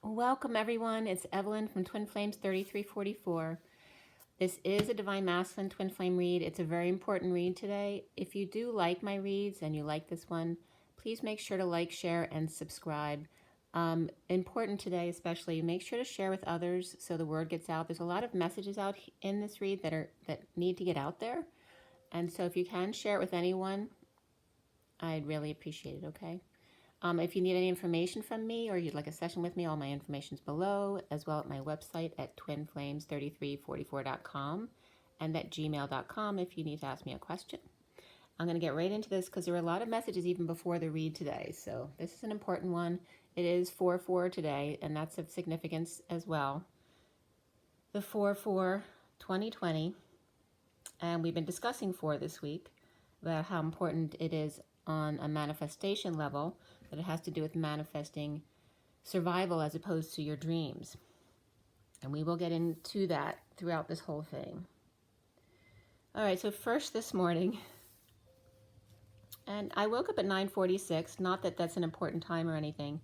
Welcome everyone, it's Evelyn from Twin Flames 3344. This is a Divine Masculine Twin Flame read. It's a very important read today. If you do like my reads and you like this one, please make sure to like, share, and subscribe. Important today especially, make sure to share with others so the word gets out. There's a lot of messages out in this read that need to get out there. And so if you can share it with anyone, I'd really appreciate it, okay? If you need any information from me or you'd like a session with me, all my information is below, as well at my website at twinflames3344.com and at gmail.com if you need to ask me a question. I'm going to get right into this because there were a lot of messages even before the read today. So this is an important one. It is 4/4 today, and that's of significance as well. The 4/4/2020, and we've been discussing 4 this week about how important it is on a manifestation level, that it has to do with manifesting survival as opposed to your dreams. And we will get into that throughout this whole thing. All right, so first this morning, and I woke up at 9:46, not that that's an important time or anything,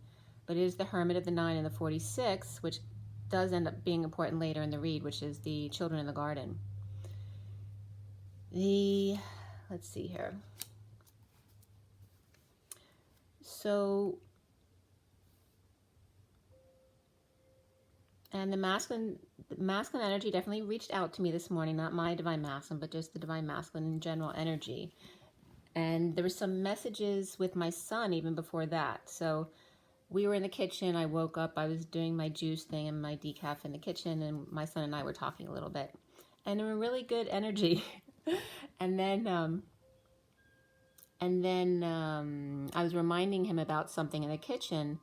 but it is the Hermit of the 9 and the 46, which does end up being important later in the read, which is the children in the garden. Let's see here. So, and the masculine energy definitely reached out to me this morning, not my divine masculine, but just the divine masculine in general energy. And there were some messages with my son even before that. So we were in the kitchen, I woke up, I was doing my juice thing and my decaf in the kitchen, and my son and I were talking a little bit. And there were really good energy. and then I was reminding him about something in the kitchen,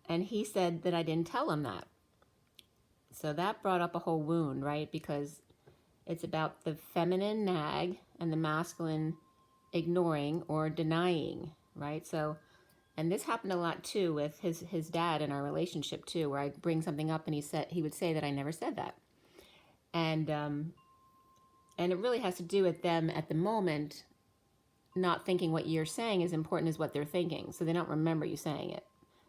and he said that I didn't tell him that. So that brought up a whole wound, right? Because it's about the feminine nag and the masculine ignoring or denying, right? So, and this happened a lot too with his dad in our relationship too, where I bring something up and he would say that I never said that. And it really has to do with them at the moment not thinking what you're saying is important as what they're thinking. So they don't remember you saying it.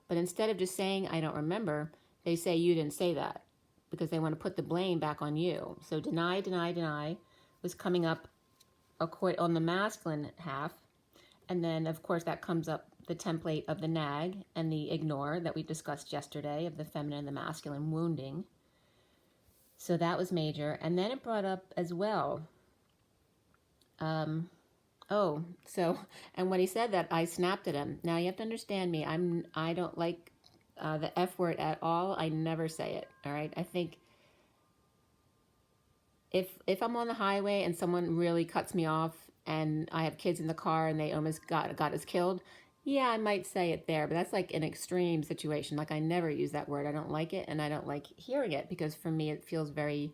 But instead of just saying, I don't remember, they say you didn't say that because they want to put the blame back on you. So deny, deny, deny was coming up on the masculine half. And then, of course, that comes up the template of the nag and the ignore that we discussed yesterday of the feminine and the masculine wounding. So that was major. And then it brought up as well, and when he said that, I snapped at him. Now you have to understand me. I don't like the F word at all. I never say it. All right. I think if I'm on the highway and someone really cuts me off, and I have kids in the car and they almost got us killed, yeah, I might say it there. But that's like an extreme situation. Like I never use that word. I don't like it, and I don't like hearing it because for me it feels very.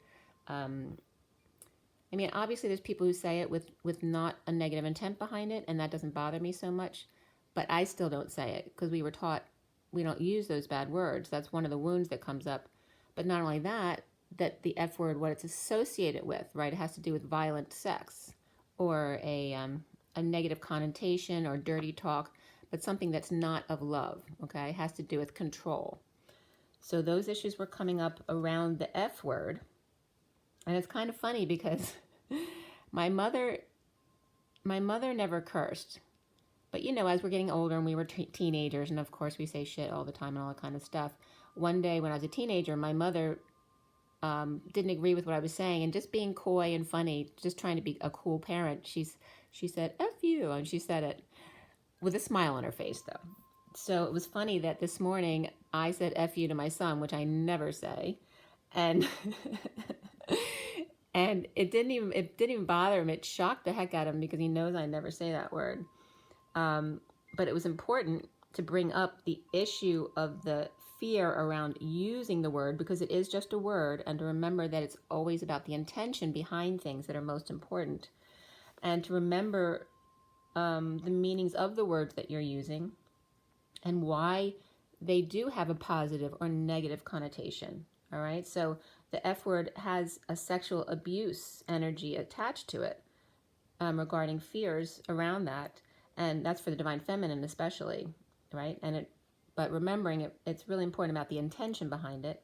I mean, obviously there's people who say it with not a negative intent behind it, and that doesn't bother me so much, but I still don't say it because we were taught we don't use those bad words. That's one of the wounds that comes up. But not only that, that the F word, what it's associated with, right? It has to do with violent sex or a negative connotation or dirty talk, but something that's not of love, okay? It has to do with control. So those issues were coming up around the F word. And it's kind of funny because my mother never cursed. But, you know, as we're getting older and we were teenagers, and of course we say shit all the time and all that kind of stuff. One day when I was a teenager, my mother didn't agree with what I was saying. And just being coy and funny, just trying to be a cool parent, she said, F you. And she said it with a smile on her face, though. So it was funny that this morning I said F you to my son, which I never say. And... And it didn't even bother him. It shocked the heck out of him because he knows I never say that word. But it was important to bring up the issue of the fear around using the word because it is just a word, and to remember that it's always about the intention behind things that are most important, and to remember the meanings of the words that you're using and why they do have a positive or negative connotation. All right, so the F word has a sexual abuse energy attached to it regarding fears around that. And that's for the divine feminine especially, right? And it But remembering it's really important about the intention behind it.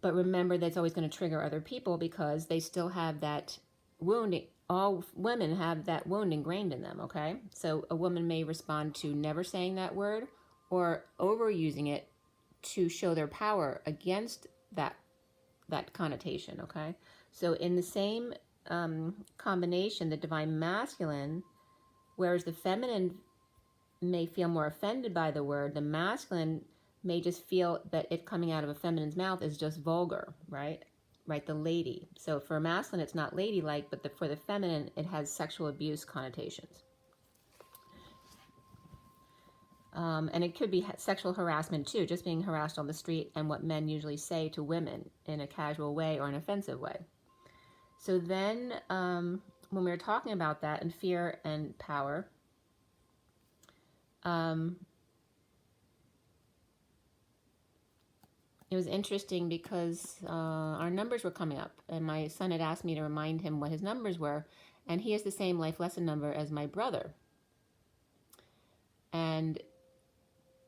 But remember that it's always going to trigger other people because they still have that wound. All women have that wound ingrained in them, okay? So a woman may respond to never saying that word or overusing it to show their power against that connotation, okay? So in the same combination, the divine masculine, whereas the feminine may feel more offended by the word, the masculine may just feel that it coming out of a feminine's mouth is just vulgar, right? Right, the lady. So for a masculine, it's not ladylike, but for the feminine, it has sexual abuse connotations. And it could be sexual harassment too, just being harassed on the street and what men usually say to women in a casual way or an offensive way. So then when we were talking about that and fear and power, it was interesting because our numbers were coming up, and my son had asked me to remind him what his numbers were, and he has the same life lesson number as my brother. And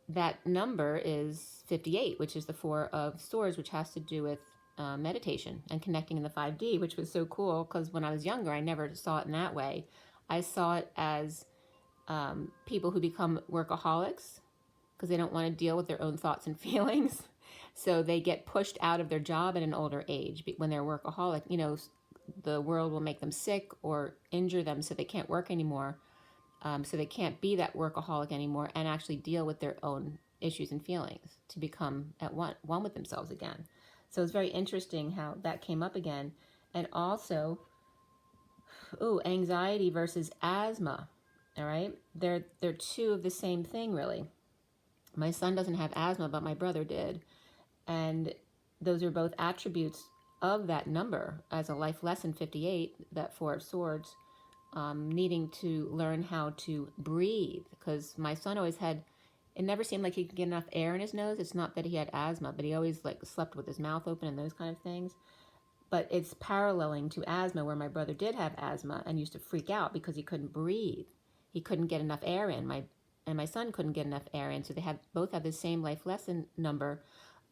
that number is 58, which is the 4 of Swords, which has to do with meditation and connecting in the 5D, which was so cool because when I was younger, I never saw it in that way. I saw it as people who become workaholics because they don't want to deal with their own thoughts and feelings. So they get pushed out of their job at an older age when they're workaholic. You know, the world will make them sick or injure them so they can't work anymore. So they can't be that workaholic anymore and actually deal with their own issues and feelings to become at one with themselves again. So it's very interesting how that came up again. And also, anxiety versus asthma. All right, they're two of the same thing, really. My son doesn't have asthma, but my brother did. And those are both attributes of that number as a life lesson 58, that 4 of Swords, needing to learn how to breathe. Because my son always had, it never seemed like he could get enough air in his nose. It's not that he had asthma, but he always like slept with his mouth open and those kind of things. But it's paralleling to asthma, where my brother did have asthma and used to freak out because he couldn't breathe. He couldn't get enough air in. My son couldn't get enough air in. So they both have the same life lesson number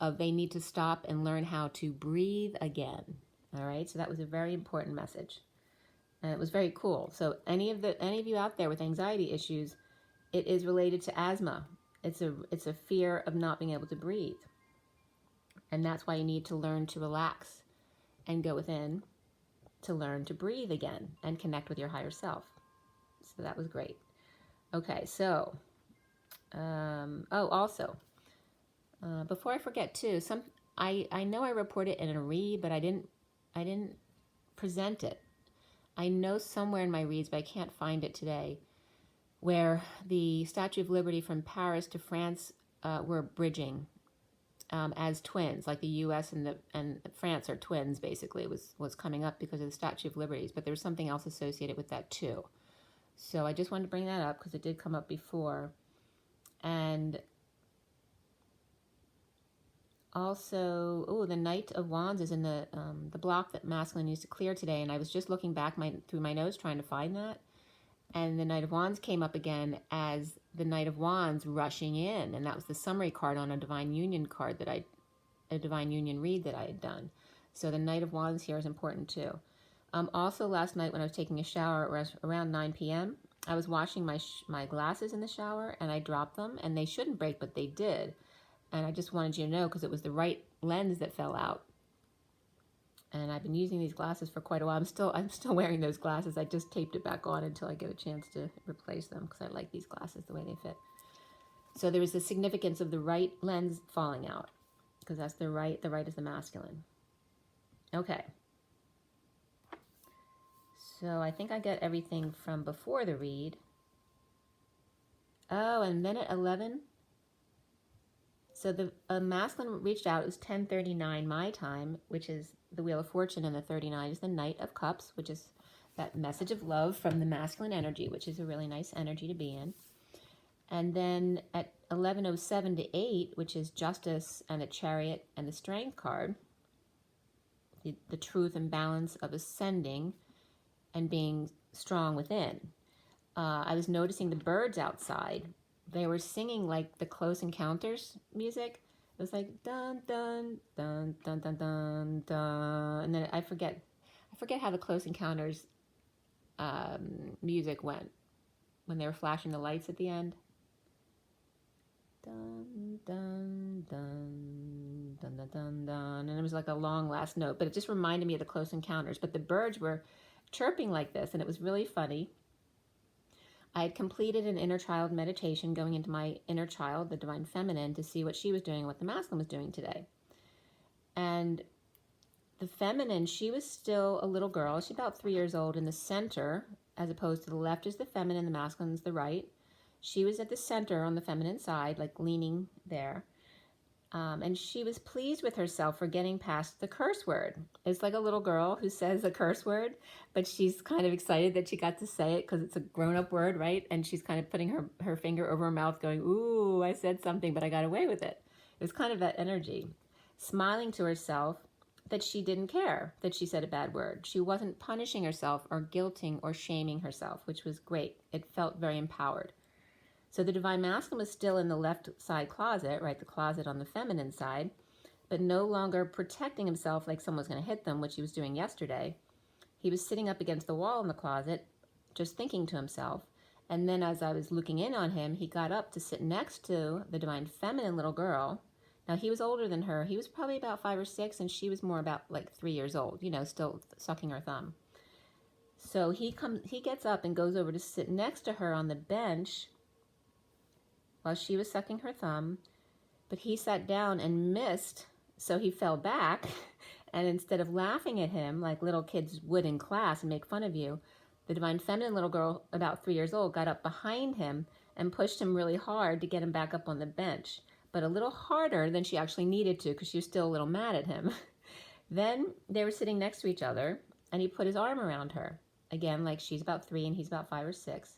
of they need to stop and learn how to breathe again. All right. So that was a very important message. And it was very cool. So any of you out there with anxiety issues, it is related to asthma. It's a fear of not being able to breathe. And that's why you need to learn to relax and go within to learn to breathe again and connect with your higher self. So that was great. Okay, so, also, before I forget too, I know I reported it in a read, but I didn't present it. I know somewhere in my reads, but I can't find it today, where the Statue of Liberty from Paris to France were bridging as twins, like the U.S. and France are twins, basically, was coming up because of the Statue of Liberty, but there was something else associated with that too. So I just wanted to bring that up because it did come up before. And also, the Knight of Wands is in the block that masculine needs to clear today. And I was just looking back through my notes trying to find that. And the Knight of Wands came up again as the Knight of Wands rushing in. And that was the summary card on a Divine Union card a Divine Union read that I had done. So the Knight of Wands here is important too. Also last night when I was taking a shower around 9 p.m., I was washing my glasses in the shower and I dropped them, and they shouldn't break, but they did. And I just wanted you to know because it was the right lens that fell out. And I've been using these glasses for quite a while. I'm still wearing those glasses. I just taped it back on until I get a chance to replace them because I like these glasses the way they fit. So there was the significance of the right lens falling out because that's the right is the masculine. Okay. So I think I got everything from before the read. Oh, and then at 11. So the masculine reached out. It was 10:39 my time, which is the Wheel of Fortune, and the 39 is the Knight of Cups, which is that message of love from the masculine energy, which is a really nice energy to be in. And then at 11:07 to 8, which is Justice and the Chariot and the Strength card, the truth and balance of ascending and being strong within. I was noticing the birds outside, they were singing like the Close Encounters music. It was like dun dun dun dun dun dun dun, and then I forget how the Close Encounters music went when they were flashing the lights at the end. Dun dun dun dun dun dun dun, and it was like a long last note, but it just reminded me of the Close Encounters. But the birds were chirping like this, and it was really funny. I had completed an inner child meditation, going into my inner child, the divine feminine, to see what she was doing and what the masculine was doing today. And the feminine, she was still a little girl. She's about 3 years old, in the center, as opposed to the left is the feminine, the masculine is the right. She was at the center on the feminine side, like leaning there. And she was pleased with herself for getting past the curse word. It's like a little girl who says a curse word, but she's kind of excited that she got to say it because it's a grown-up word, right? And she's kind of putting her finger over her mouth going, ooh, I said something, but I got away with it. It was kind of that energy. Smiling to herself that she didn't care that she said a bad word. She wasn't punishing herself or guilting or shaming herself, which was great. It felt very empowered. So the divine masculine was still in the left side closet, right, the closet on the feminine side, but no longer protecting himself like someone was going to hit them, which he was doing yesterday. He was sitting up against the wall in the closet, just thinking to himself. And then as I was looking in on him, he got up to sit next to the divine feminine little girl. Now, he was older than her. He was probably about 5 or 6, and she was more about like 3 years old, you know, still sucking her thumb. So he gets up and goes over to sit next to her on the bench while she was sucking her thumb, but he sat down and missed, so he fell back, and instead of laughing at him like little kids would in class and make fun of you, the divine feminine little girl, about 3 years old, got up behind him and pushed him really hard to get him back up on the bench, but a little harder than she actually needed to because she was still a little mad at him. Then they were sitting next to each other, and he put his arm around her, again, like she's about 3 and he's about 5 or 6.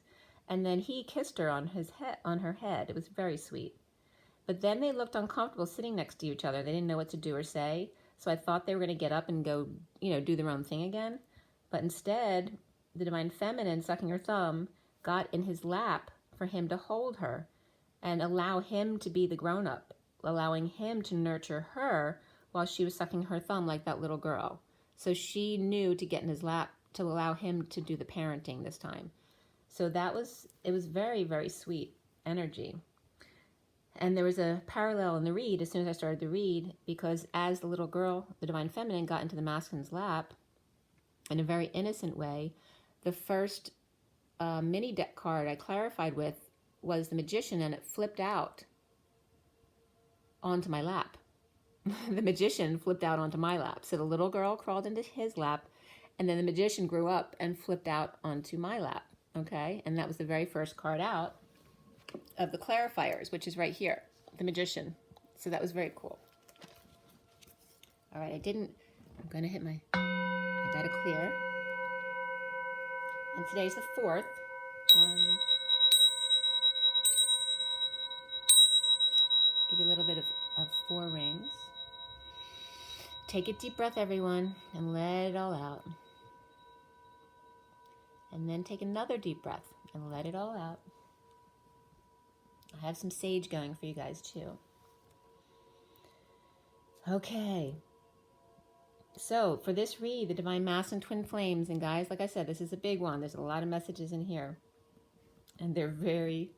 And then he kissed her on her head. It was very sweet. But then they looked uncomfortable sitting next to each other. They didn't know what to do or say. So I thought they were going to get up and go, you know, do their own thing again. But instead, the divine feminine, sucking her thumb, got in his lap for him to hold her and allow him to be the grown-up, allowing him to nurture her while she was sucking her thumb like that little girl. So she knew to get in his lap to allow him to do the parenting this time. So it was very, very sweet energy. And there was a parallel in the read as soon as I started the read, because as the little girl, the divine feminine, got into the masculine's lap in a very innocent way, the first mini deck card I clarified with was the Magician, and it flipped out onto my lap. The Magician flipped out onto my lap. So the little girl crawled into his lap, and then the Magician grew up and flipped out onto my lap. Okay, and that was the very first card out of the clarifiers, which is right here, the Magician. So that was very cool. All right, I'm going to hit I got to clear. And today's the 4th. Give you a little bit of 4 rings. Take a deep breath, everyone, and let it all out. And then take another deep breath and let it all out. I have some sage going for you guys too. Okay. So for this read, the Divine Masculine Twin Flames, and guys, like I said, this is a big one. There's a lot of messages in here. And they're very,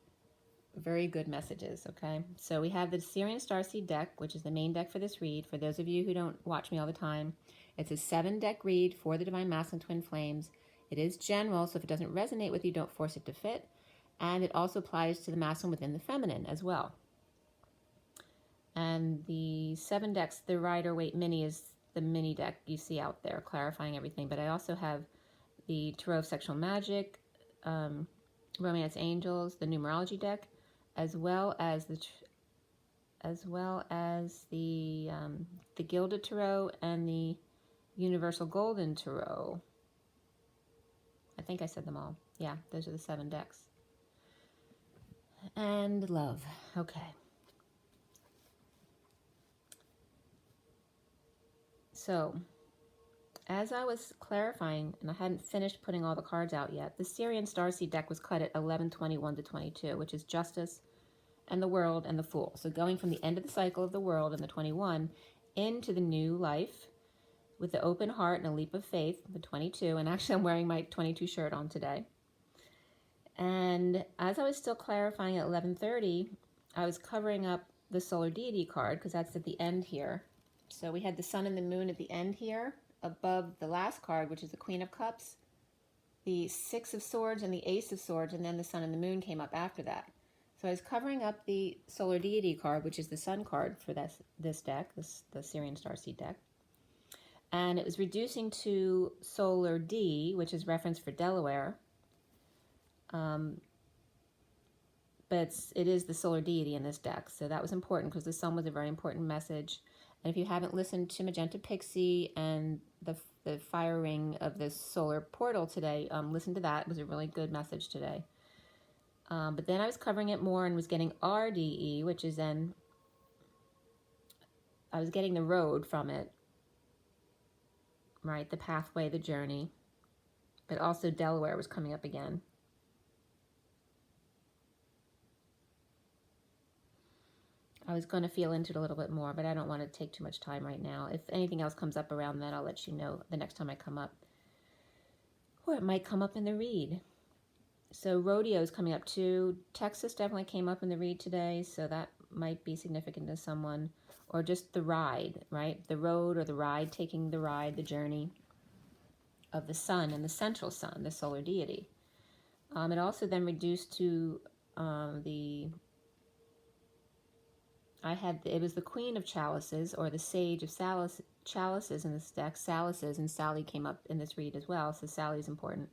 very good messages, okay? So we have the SIRIAN Starseed deck, which is the main deck for this read. For those of you who don't watch me all the time, it's a 7-deck read for the Divine Masculine Twin Flames. It is general, so if it doesn't resonate with you, don't force it to fit. And it also applies to the masculine within the feminine as well. And the 7 decks, the Rider-Waite Mini is the mini deck you see out there, clarifying everything. But I also have the Tarot of Sexual Magic, Romance Angels, the Numerology deck, as well as the Gilded Tarot and the Universal Golden Tarot. I think I said them all. Yeah, those are the 7 decks. And love. Okay. So, as I was clarifying, and I hadn't finished putting all the cards out yet, the SIRIAN Starseed deck was cut at 11:21 to 22, which is justice, and the world and the Fool. So going from the end of the cycle of the world and the 21 into the new life with the open heart and a leap of faith, the 22. And actually I'm wearing my 22 shirt on today. And as I was still clarifying at 11:30, I was covering up the solar deity card because that's at the end here. So we had the sun and the moon at the end here above the last card, which is the Queen of Cups, the Six of Swords and the Ace of Swords, and then the sun and the moon came up after that. So I was covering up the solar deity card, which is the sun card for this deck, the SIRIAN Starseed deck. And it was reducing to solar D, which is reference for Delaware. But it is the solar deity in this deck. So that was important because the sun was a very important message. And if you haven't listened to Magenta Pixie and the fire ring of the solar portal today, listen to that. It was a really good message today. But then I was covering it more and was getting RDE, which is then, I was getting the road from it, right? The pathway, the journey. But also Delaware was coming up again. I was going to feel into it a little bit more, but I don't want to take too much time right now. If anything else comes up around that, I'll let you know the next time I come up. Or it might come up in the read. So rodeo is coming up too. Texas definitely came up in the read today, so that might be significant to someone. Or just the ride, right? The road or the ride, taking the ride, the journey of the sun and the central sun, the solar deity. It also then reduced to it was the Queen of Chalices, or the Sage of Chalices in this deck, Chalices, and Sally came up in this read as well, so Sally's important.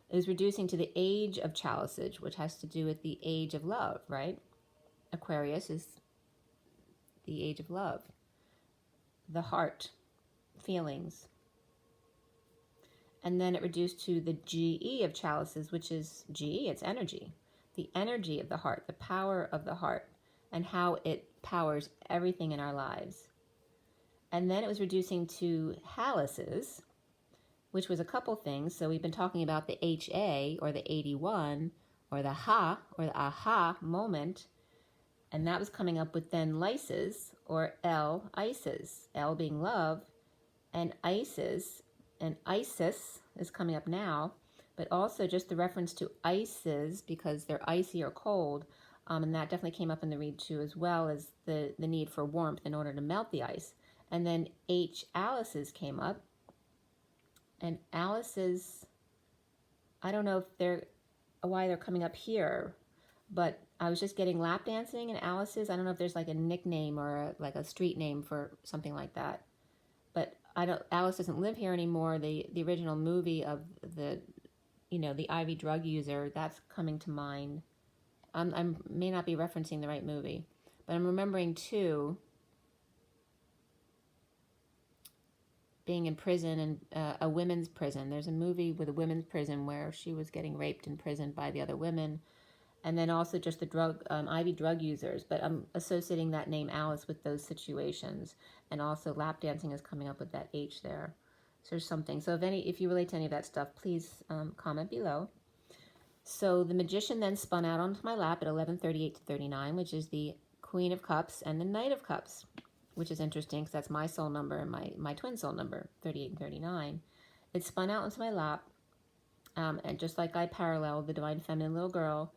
It was reducing to the Age of Chalices, which has to do with the age of love, right? Aquarius is the age of love, the heart, feelings. And then it reduced to the GE of Chalices, which is GE, it's energy, the energy of the heart, the power of the heart, and how it powers everything in our lives. And then it was reducing to Halices, which was a couple things. So we've been talking about the HA, or the 81, or the Ha, or the aha moment. And that was coming up with then Lyses, or L, Isis. L being love, and Isis, and Isis is coming up now, but also just the reference to ices because they're icy or cold. And that definitely came up in the read too, as well as the need for warmth in order to melt the ice. And then H, Alice's came up. And Alice's, I don't know if why they're coming up here, but I was just getting lap dancing and Alice's. I don't know if there's like a nickname or like a street name for something like that. But Alice doesn't live here anymore. The original movie of the IV drug user, that's coming to mind. I may not be referencing the right movie, but I'm remembering too being in prison, and a women's prison. There's a movie with a women's prison where she was getting raped in prison by the other women, and then also just the IV drug users. But I'm associating that name Alice with those situations, and also lap dancing is coming up with that H there. So there's something. So if you relate to any of that stuff, please comment below. So the Magician then spun out onto my lap at 11:38 to 39, which is the Queen of Cups and the Knight of Cups, which is interesting because that's my soul number and my twin soul number, 38 and 39. It spun out onto my lap, and just like I paralleled, the Divine Feminine little girl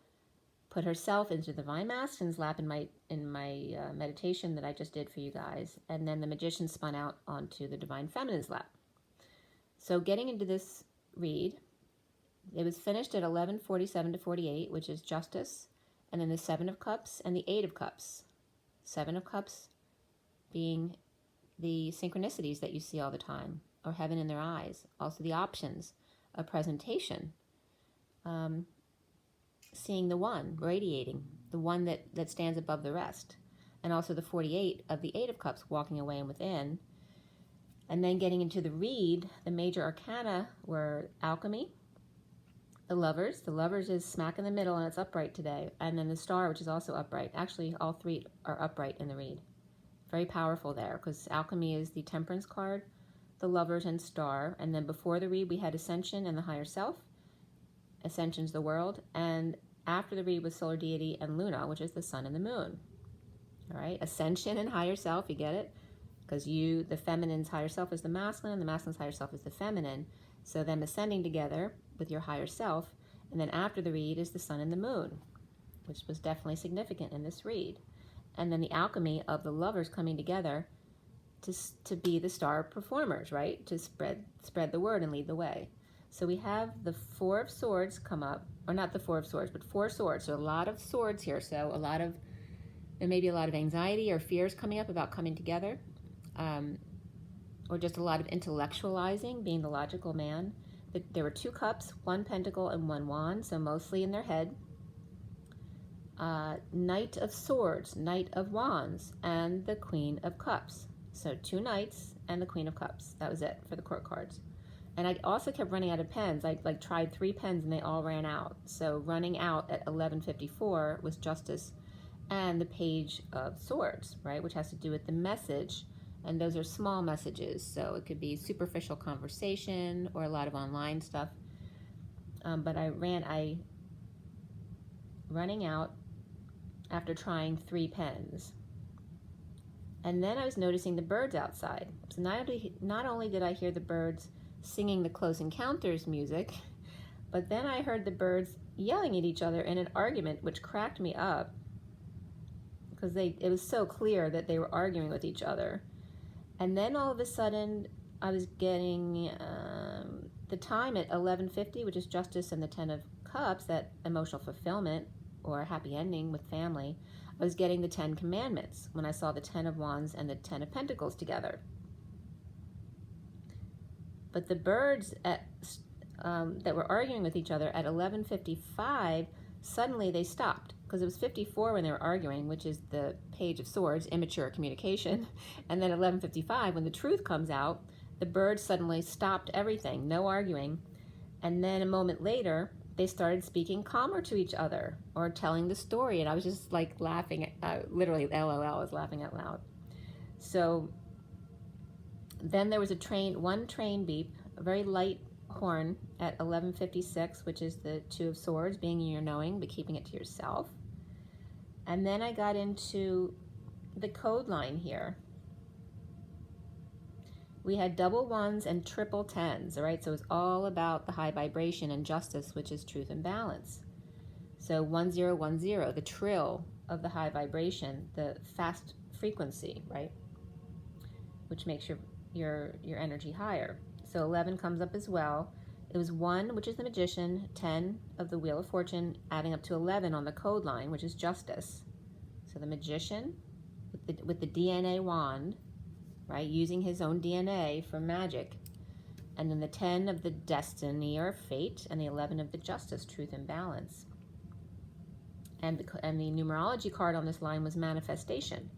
put herself into the Divine Masculine's lap in my meditation that I just did for you guys, and then the Magician spun out onto the Divine Feminine's lap. So getting into this read, it was finished at 11:47 to 48, which is Justice, and then the Seven of Cups and the Eight of Cups. Seven of Cups being the synchronicities that you see all the time, or heaven in their eyes. Also the options, a presentation, seeing the one, radiating, the one that stands above the rest. And also the 48 of the Eight of Cups, walking away and within. And then getting into the read, the major arcana were Alchemy, the Lovers. The Lovers is smack in the middle and it's upright today. And then the Star, which is also upright. Actually, all three are upright in the read. Very powerful there because Alchemy is the Temperance card, the Lovers and Star. And then before the read, we had Ascension and the Higher Self. Ascension's the world. And After the read was solar deity and Luna, which is the sun and the moon. All right, ascension and higher self, you get it? Because the feminine's higher self is the masculine, and the masculine's higher self is the feminine. So them ascending together with your higher self, and then after the read is the sun and the moon, which was definitely significant in this read. And then the alchemy of the lovers coming together to be the star performers, right? To spread the word and lead the way. So we have the Four of Swords come up, or not the Four of Swords, but four swords. So a lot of swords here. So there may be a lot of anxiety or fears coming up about coming together, or just a lot of intellectualizing, being the logical man. There were 2 cups, 1 pentacle, and 1 wand, so mostly in their head. Knight of Swords, Knight of Wands, and the Queen of Cups. So 2 knights and the Queen of Cups. That was it for the court cards. And I also kept running out of pens. I tried 3 pens and they all ran out. So running out at 11:54 was Justice and the Page of Swords, right? Which has to do with the message. And those are small messages. So it could be superficial conversation or a lot of online stuff. But running out after trying 3 pens. And then I was noticing the birds outside. So not only did I hear the birds singing the Close Encounters music, but then I heard the birds yelling at each other in an argument, which cracked me up because it was so clear that they were arguing with each other. And then all of a sudden I was getting the time at 11:50, which is Justice and the 10 of Cups, that emotional fulfillment or a happy ending with family. I was getting the 10 Commandments when I saw the 10 of Wands and the 10 of Pentacles together. But the birds that were arguing with each other at 11:55, suddenly they stopped, because it was 54 when they were arguing, which is the Page of Swords, immature communication. And then 11:55, when the truth comes out, the birds suddenly stopped everything, no arguing. And then a moment later, they started speaking calmer to each other or telling the story. And I was just like laughing, literally LOL, I was laughing out loud. So then there was one train beep, a very light horn at 11:56, which is the 2 of Swords, being in your knowing, but keeping it to yourself. And then I got into the code line here. We had double 1s and triple 10s, all right? So it's all about the high vibration and justice, which is truth and balance. So 1010, the trill of the high vibration, the fast frequency, right? Which makes your energy higher. So 11 comes up as well. It was 1, which is the Magician, 10 of the Wheel of Fortune, adding up to 11 on the code line, which is Justice. So the Magician with the DNA wand, right, using his own DNA for magic. And then the 10 of the Destiny or Fate, and the 11 of the Justice, Truth and Balance. And the numerology card on this line was Manifestation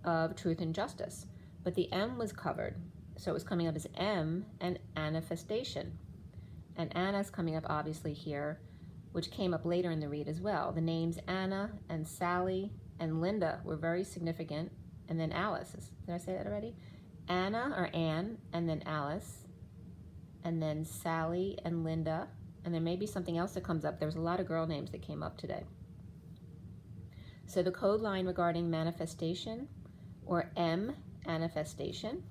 of Truth and Justice. But the M was covered, so it was coming up as M and Manifestation. And Anna's coming up obviously here, which came up later in the read as well. The names Anna and Sally and Linda were very significant. And then Alice. Did I say that already? Anna or Anne, and then Alice, and then Sally and Linda, and there may be something else that comes up. There was a lot of girl names that came up today. So the code line regarding manifestation, or M, manifestation.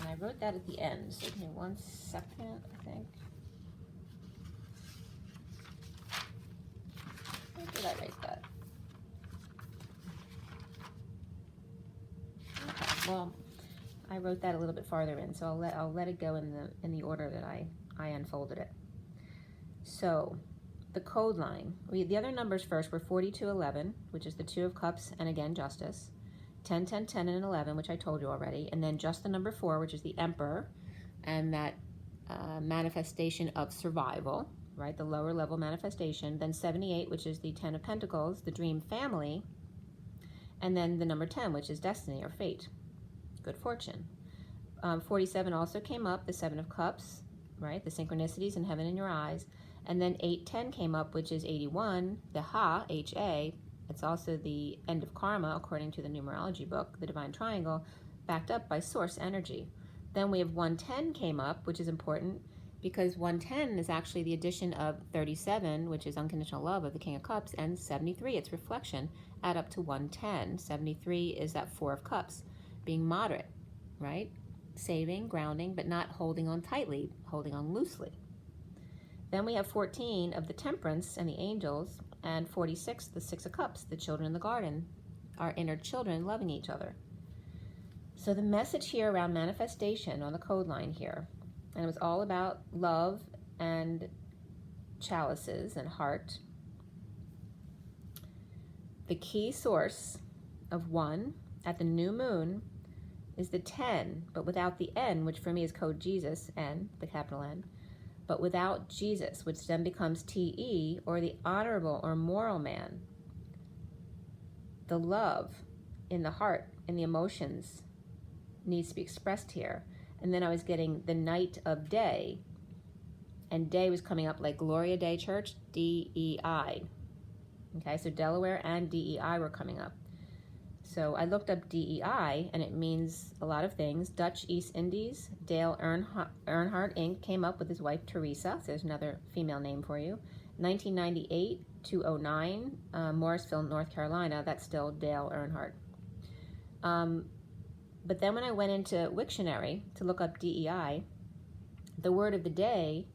And I wrote that at the end, so give me 1 second, I think. Where did I write that? Well, I wrote that a little bit farther in, so I'll let it go in the order that I unfolded it. So the code line, the other numbers first were 4211, which is the 2 of Cups, and again Justice, 10, 10, 10, and 11, which I told you already, and then just the number 4, which is the Emperor, and that manifestation of survival, right, the lower level manifestation, then 78, which is the 10 of Pentacles, the dream family, and then the number 10, which is Destiny or Fate, good fortune. 47 also came up, the 7 of Cups, right, the synchronicities and heaven in your eyes, and then 810 came up, which is 81, the Ha, H-A, it's also the end of karma, according to the numerology book, the Divine Triangle, backed up by source energy. Then we have 110 came up, which is important, because 110 is actually the addition of 37, which is unconditional love of the King of Cups, and 73, its reflection, add up to 110. 73 is that Four of Cups, being moderate, right? Saving, grounding, but not holding on tightly, holding on loosely. Then we have 14 of the Temperance and the angels, and 46, the Six of Cups, the children in the garden, our inner children loving each other. So the message here around manifestation on the code line here, and it was all about love and chalices and heart. The key source of 1 at the new moon is the 10, but without the N, which for me is code Jesus, N, the capital N, but without Jesus, which then becomes TE, or the honorable or moral man. The love in the heart, in the emotions, needs to be expressed here. And then I was getting the night of day, and day was coming up like Gloria Day Church, DEI. Okay, so Delaware and DEI were coming up. So I looked up DEI, and it means a lot of things. Dutch East Indies, Dale Earnhardt Inc. came up with his wife Teresa, so there's another female name for you. 1998 to 09, Morrisville, North Carolina, that's still Dale Earnhardt. But then when I went into Wiktionary to look up DEI, the word of the day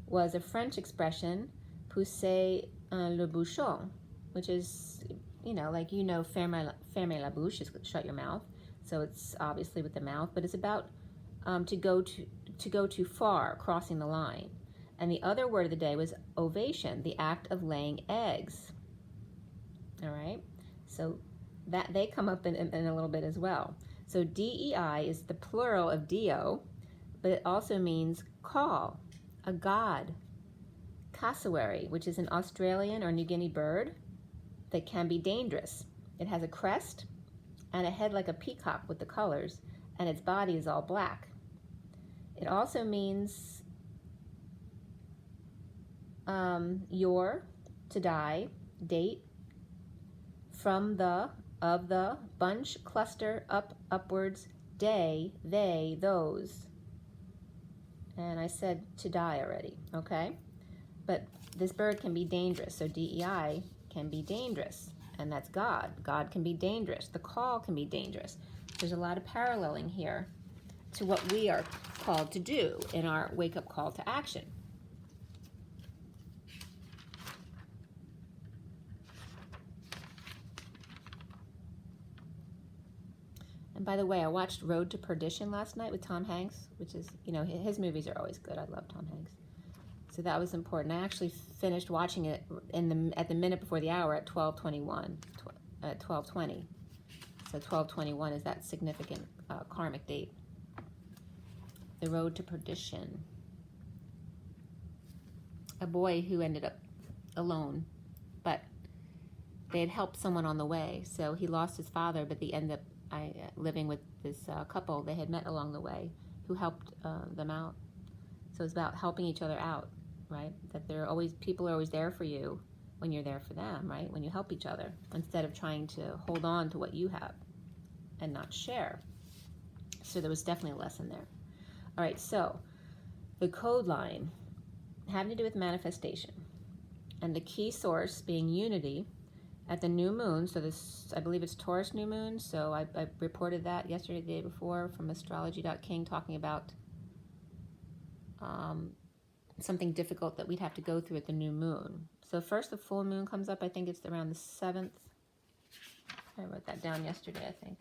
was a French expression, pousser le bouchon, which is, fermer la bouche is shut your mouth. So it's obviously with the mouth, but it's about to go too far, crossing the line. And the other word of the day was ovation, the act of laying eggs. All right, so that they come up in a little bit as well. So DEI is the plural of Dio, but it also means call, a god. Cassowary, which is an Australian or New Guinea bird that can be dangerous. It has a crest and a head like a peacock with the colors, and its body is all black. It also means to die, date, from the, of the, bunch, cluster, up, upwards, day, they, those. And I said to die already, okay? But this bird can be dangerous, so DEI can be dangerous, and that's God. God can be dangerous. The call can be dangerous. There's a lot of paralleling here to what we are called to do in our wake-up call to action. And by the way, I watched Road to Perdition last night with Tom Hanks, which is, his movies are always good. I love Tom Hanks. So that was important. I actually finished watching it at the minute before the hour at 12:21, at 12:20. So 12:21 is that significant karmic date. The Road to Perdition. A boy who ended up alone, but they had helped someone on the way. So he lost his father, but they ended up living with this couple they had met along the way who helped them out. So it's about helping each other out, right? That people are always there for you when you're there for them, right? When you help each other, instead of trying to hold on to what you have and not share. So there was definitely a lesson there. All right, so the code line having to do with manifestation, and the key source being unity at the new moon. So this, I believe it's Taurus new moon. So I reported that yesterday, the day before, from astrology.king, talking about something difficult that we'd have to go through at the new moon. So first the full moon comes up. I think it's around the 7th. I wrote that down yesterday, I think.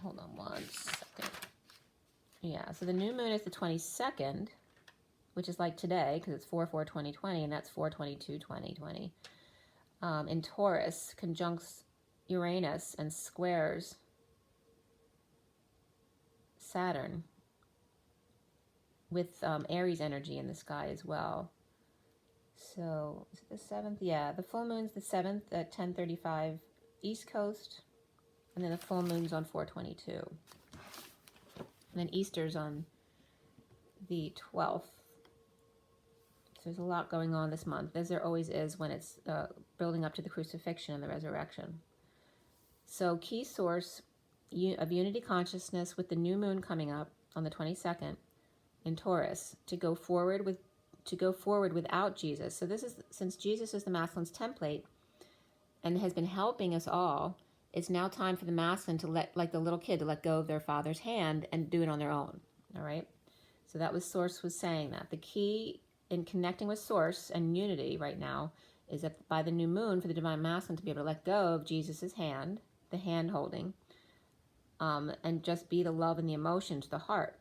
Hold on one second. Yeah, so the new moon is the 22nd, which is like today, because it's 4/4/2020, and that's 4/22/2020. In Taurus, conjuncts Uranus and squares Saturn, with Aries energy in the sky as well. So, is it the 7th? Yeah, the full moon's the 7th at 10:35 East Coast, and then the full moon's on 4/22. And then Easter's on the 12th. So there's a lot going on this month, as there always is when it's building up to the crucifixion and the resurrection. So key source of unity consciousness with the new moon coming up, on the 22nd in Taurus to go forward without Jesus. So this is, since Jesus is the masculine's template and has been helping us all, it's now time for the masculine to let, like the little kid, to let go of their father's hand and do it on their own. All right. So that was Source was saying that the key in connecting with Source and unity right now is that by the new moon, for the divine masculine to be able to let go of Jesus's hand, the hand holding, and just be the love and the emotion to the heart,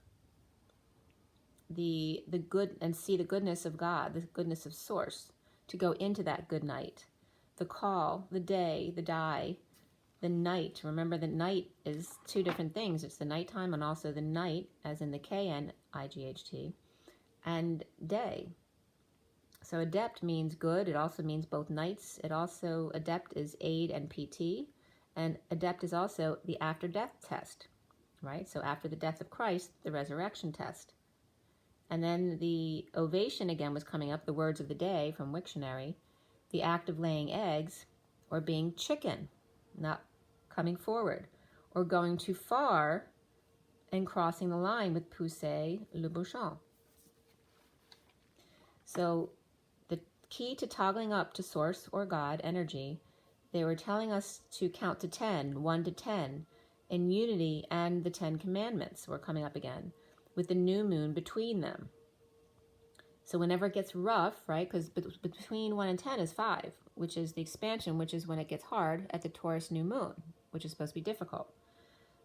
the good, and see the goodness of God, the goodness of Source, to go into that good night, the call, the day, the die, the night. Remember, the night is two different things. It's the nighttime and also the night, as in the KNIGHT, and day. So adept means good. It also means both nights. It also, adept is aid and PT, and adept is also the after-death test, right? So after the death of Christ, the resurrection test. And then the ovation again was coming up, the words of the day from Wiktionary, the act of laying eggs, or being chicken, not coming forward, or going too far and crossing the line with pousser le bouchon. So the key to toggling up to Source or God energy, they were telling us to count to 10, 1 to 10, in unity, and the 10 commandments were coming up again, with the new moon between them. So whenever it gets rough, right, because between 1 and 10 is 5, which is the expansion, which is when it gets hard at the Taurus new moon, which is supposed to be difficult.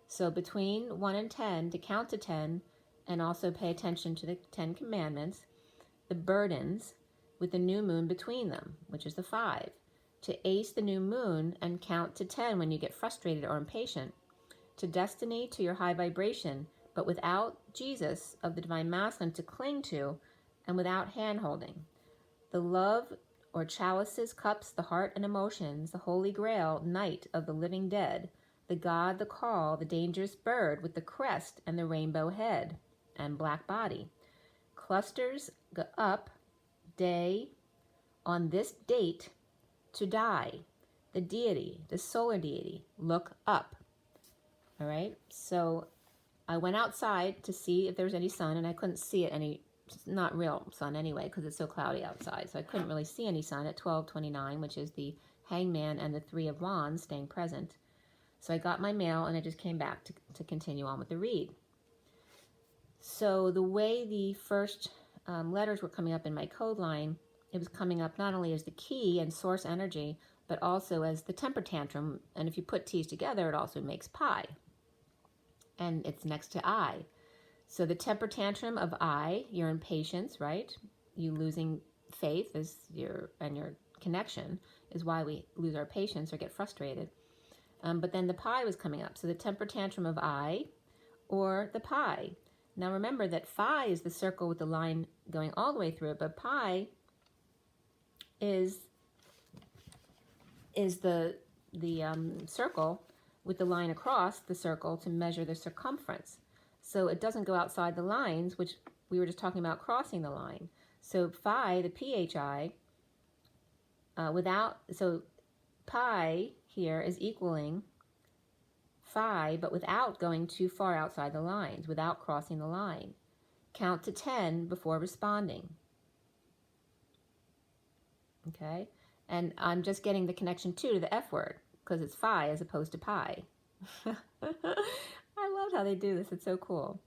So between 1 and 10, to count to 10, and also pay attention to the 10 commandments, the burdens, with the new moon between them, which is the 5, to ace the new moon and count to 10 when you get frustrated or impatient, to destiny, to your high vibration, but without Jesus of the divine masculine to cling to, and without hand-holding. The love or chalices, cups, the heart and emotions, the holy grail, night of the living dead, the God, the call, the dangerous bird with the crest and the rainbow head and black body. Clusters go up, day, on this date, to die. The deity, the solar deity, look up. All right, so I went outside to see if there was any sun, and I couldn't see it any. It's not real sun anyway because it's so cloudy outside, so I couldn't really see any sun at 12:29, which is the hangman and the 3 of wands staying present. So I got my mail and I just came back to continue on with the read. So the way the first letters were coming up in my code line, it was coming up not only as the key and Source energy, but also as the temper tantrum, and if you put T's together, it also makes pi, and it's next to I. So the temper tantrum of I, your impatience, right? You losing faith is your connection is why we lose our patience or get frustrated. But then the pi was coming up. So the temper tantrum of I or the pi. Now remember that phi is the circle with the line going all the way through it, but pi is the circle with the line across the circle to measure the circumference. So it doesn't go outside the lines, which we were just talking about crossing the line. So phi, the PHI, so pi here is equaling phi, but without going too far outside the lines, without crossing the line. Count to 10 before responding. Okay? And I'm just getting the connection too to the F word, because it's phi as opposed to pi. I love how they do this. It's so cool.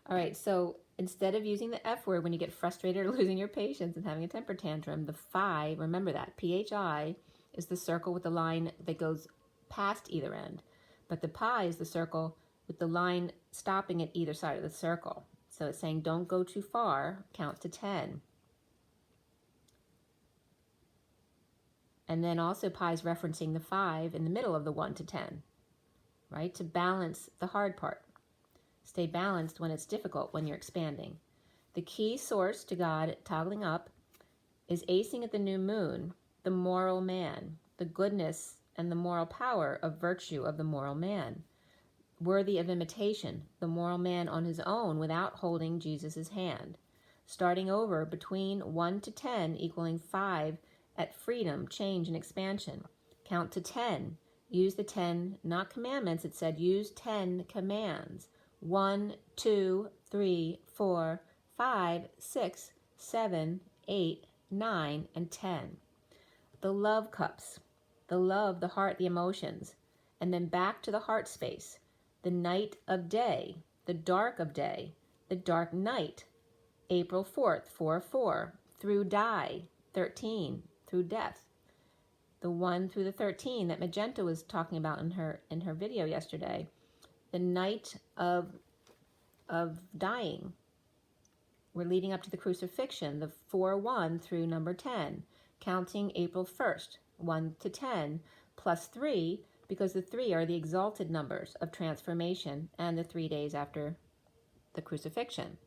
All right, so instead of using the F word when you get frustrated or losing your patience and having a temper tantrum, the phi, remember that, PHI is the circle with the line that goes past either end. But the pi is the circle with the line stopping at either side of the circle. So it's saying don't go too far, count to 10. And then also pi is referencing the 5 in the middle of the 1 to 10, right? To balance the hard part. Stay balanced when it's difficult, when you're expanding. The key source to God toggling up is acing at the new moon, the moral man, the goodness and the moral power of virtue of the moral man, worthy of imitation, the moral man on his own without holding Jesus's hand, starting over between 1 to 10 equaling 5 at freedom, change, and expansion. Count to 10. Use the 10, not commandments. It said use 10 commands. 1, 2, 3, 4, 5, 6, 7, 8, 9, and 10. The love cups, the love, the heart, the emotions, and then back to the heart space, the night of day, the dark of day, the dark night, April 4th, 4-4, through die, 13, through death. The 1 through the 13 that Magenta was talking about in her video yesterday, the night of dying. We're leading up to the crucifixion, the 4-1 through number 10, counting April 1st, 1 to 10, plus 3, because the 3 are the exalted numbers of transformation and the 3 days after the crucifixion.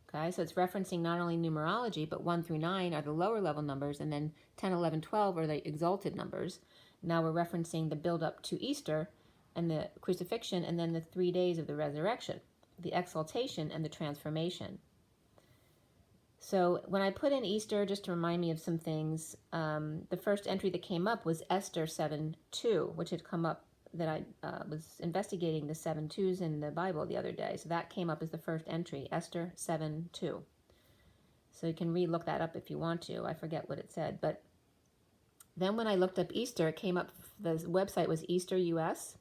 Okay, so it's referencing not only numerology, but 1 through 9 are the lower level numbers, and then 10, 11, 12 are the exalted numbers. Now we're referencing the build up to Easter and the crucifixion, and then the 3 days of the resurrection, the exaltation and the transformation. So when I put in Easter, just to remind me of some things, the first entry that came up was Esther 7:2, which had come up that I was investigating the 7:2s in the Bible the other day. So that came up as the first entry, Esther 7:2. So you can re-look that up if you want to. I forget what it said. But then when I looked up Easter, it came up, the website was Easter US,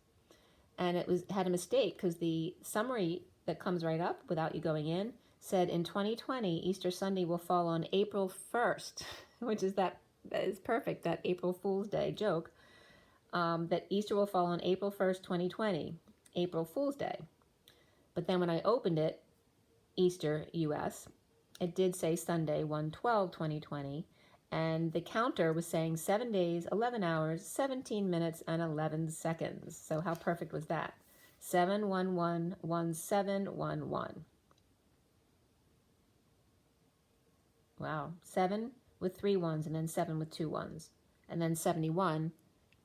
and it had a mistake because the summary that comes right up without you going in said in 2020, Easter Sunday will fall on April 1st, which is that is perfect, that April Fool's Day joke. That Easter will fall on April 1st, 2020, April Fool's Day. But then when I opened it, Easter US, it did say Sunday, 1/12/2020, and the counter was saying 7 days, 11 hours, 17 minutes, and 11 seconds. So how perfect was that? 7111711. Wow, 7 with 3 ones, and then 7 with 2 ones, and then 71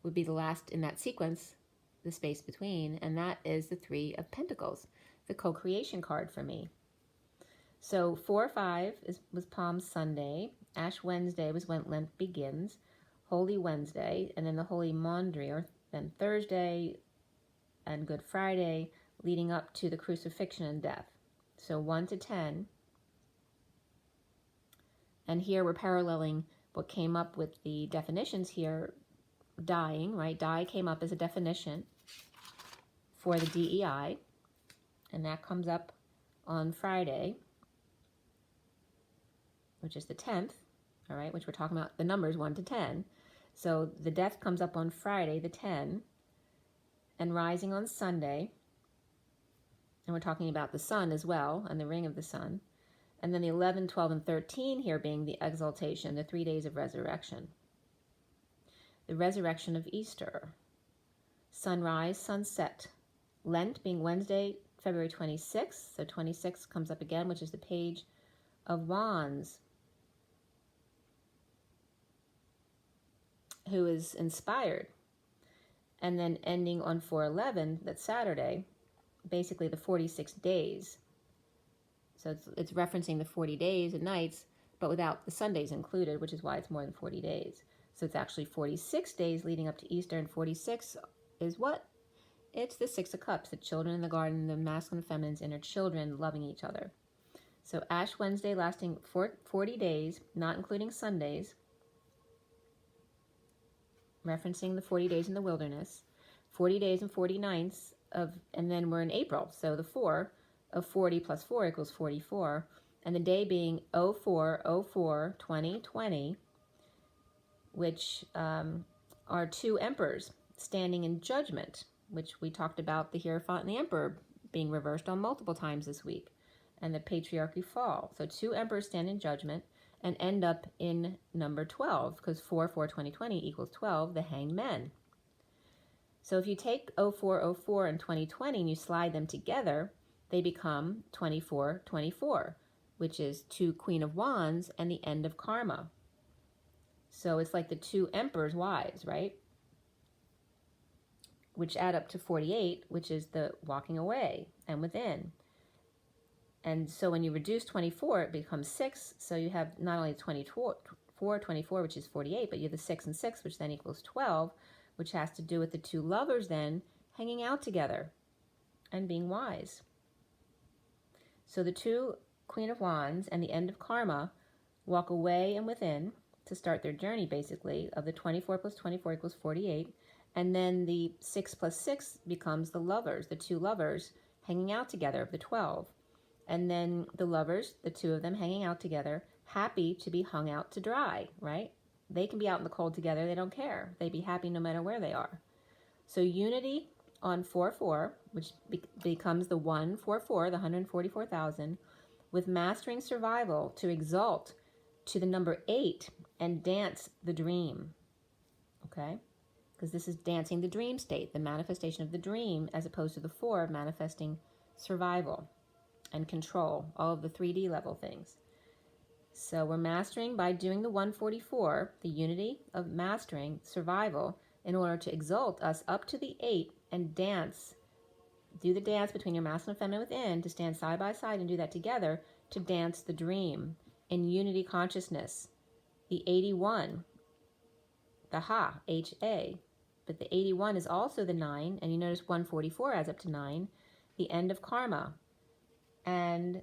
would be the last in that sequence, the space between, and that is the 3 of Pentacles, the co-creation card for me. So 4-5 was Palm Sunday, Ash Wednesday was when Lent begins, Holy Wednesday, and then the Holy Maundy, or then Thursday and Good Friday, leading up to the crucifixion and death. So 1 to 10. And here we're paralleling what came up with the definitions here, dying, right? Die came up as a definition for the DEI, and that comes up on Friday, which is the 10th, all right, which we're talking about the numbers 1 to 10. So the death comes up on Friday, the 10, and rising on Sunday, and we're talking about the sun as well, and the ring of the sun. And then the 11, 12, and 13 here being the exaltation, the 3 days of resurrection. The resurrection of Easter. Sunrise, sunset. Lent being Wednesday, February 26th. So 26 comes up again, which is the Page of Wands, who is inspired. And then ending on 4/11, that's Saturday, basically the 46 days. So it's referencing the 40 days and nights, but without the Sundays included, which is why it's more than 40 days. So it's actually 46 days leading up to Easter, and 46 is what? It's the 6 of Cups, the children in the garden, the masculine and feminine's inner children loving each other. So Ash Wednesday lasting 40 days, not including Sundays, referencing the 40 days in the wilderness, 40 days and 40 nights and then we're in April. So the 4 of 40 plus 4 equals 44, and the day being 04/04/2020, which are 2 emperors standing in judgment, which we talked about the Hierophant and the Emperor being reversed on multiple times this week, and the patriarchy fall. So 2 emperors stand in judgment and end up in number 12, because 4/4/2020 equals 12, the Hanged Men. So if you take 04/04 and 2020 and you slide them together, they become 24/24, which is 2 Queen of Wands and the end of karma. So it's like the 2 emperors' wives, right? Which add up to 48, which is the walking away and within. And so when you reduce 24, it becomes 6. So you have not only 24, which is 48, but you have the 6 and 6, which then equals 12, which has to do with the 2 lovers then hanging out together and being wise. So the two Queen of Wands and the end of karma walk away and within to start their journey, basically, of the 24 plus 24 equals 48. And then the 6 plus 6 becomes the lovers, the two lovers hanging out together of the 12. And then the lovers, the two of them hanging out together, happy to be hung out to dry, right? They can be out in the cold together. They don't care. They'd be happy no matter where they are. So unity on 4-4, which becomes the 144, the 144,000, with mastering survival to exalt to the number 8 and dance the dream, okay? Because this is dancing the dream state, the manifestation of the dream, as opposed to the 4 of manifesting survival and control, all of the 3D level things. So we're mastering by doing the 144, the unity of mastering survival, in order to exalt us up to the 8 and dance, do the dance between your masculine and feminine within, to stand side by side and do that together, to dance the dream in unity consciousness. The 81, the Ha, H-A, but the 81 is also the 9, and you notice 144 adds up to 9, the end of karma. And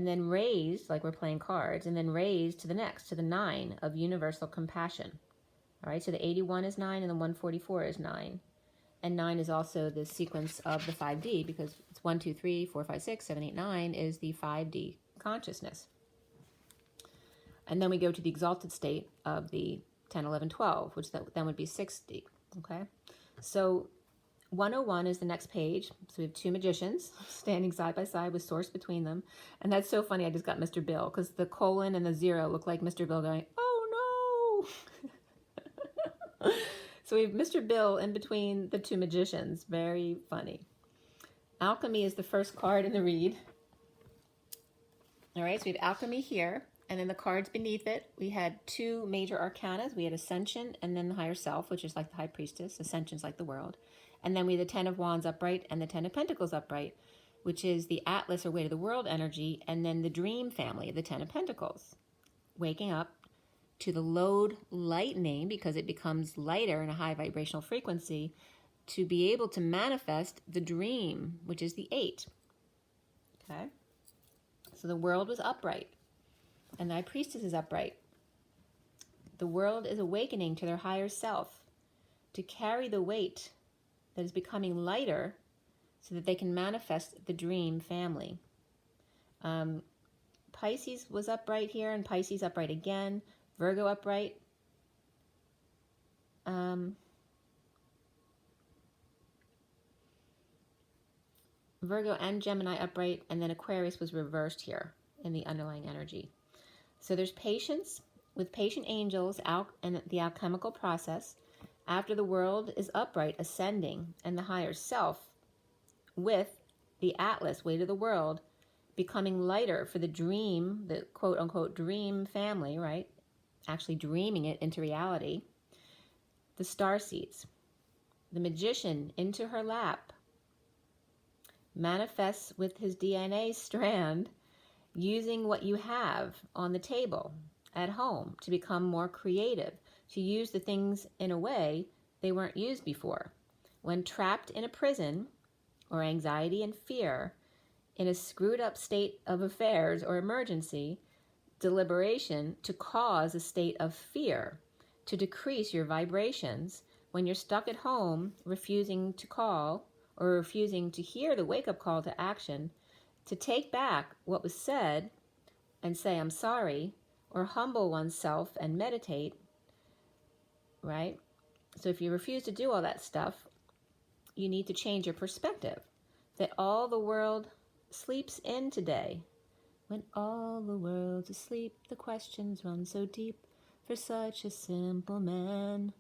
then raised, like we're playing cards, and then raised to the next, to the 9 of universal compassion. All right, so the 81 is 9 and the 144 is 9. And 9 is also the sequence of the 5D, because it's 1, 2, 3, 4, 5, 6, 7, 8, 9 is the 5D consciousness. And then we go to the exalted state of the 10, 11, 12, which then would be 6D, okay? So 101 is the next page. So we have two magicians standing side by side with source between them. And that's so funny, I just got Mr. Bill, because the colon and the 0 look like Mr. Bill going, oh no! So we have Mr. Bill in between the two magicians. Very funny. Alchemy is the first card in the read. All right, so we have alchemy here. And then the cards beneath it, we had two major arcanas. We had Ascension and then the Higher Self, which is like the High Priestess. Ascension's like the world. And then we had the 10 of Wands upright and the 10 of Pentacles upright, which is the Atlas or Weight of the World energy, and then the Dream family of the 10 of Pentacles. Waking up to the load lightening, because it becomes lighter in a high vibrational frequency, to be able to manifest the dream, which is the 8. Okay? So the world was upright, and the High Priestess is upright. The world is awakening to their higher self, to carry the weight that is becoming lighter so that they can manifest the dream family. Pisces was upright here, and Pisces upright again. Virgo upright. Virgo and Gemini upright, and then Aquarius was reversed here in the underlying energy. So there's patience with patient angels out and the alchemical process. After the world is upright, ascending, and the higher self with the Atlas, weight of the world, becoming lighter for the dream, the quote-unquote dream family, right? Actually dreaming it into reality. The starseeds. The magician into her lap manifests with his DNA strand, using what you have on the table at home to become more creative, to use the things in a way they weren't used before. When trapped in a prison, or anxiety and fear, in a screwed up state of affairs or emergency, deliberation to cause a state of fear, to decrease your vibrations. When you're stuck at home, refusing to call or refusing to hear the wake-up call to action, to take back what was said and say, I'm sorry, or humble oneself and meditate, right? So if you refuse to do all that stuff, you need to change your perspective, that all the world sleeps in today. When all the world's asleep, the questions run so deep for such a simple man.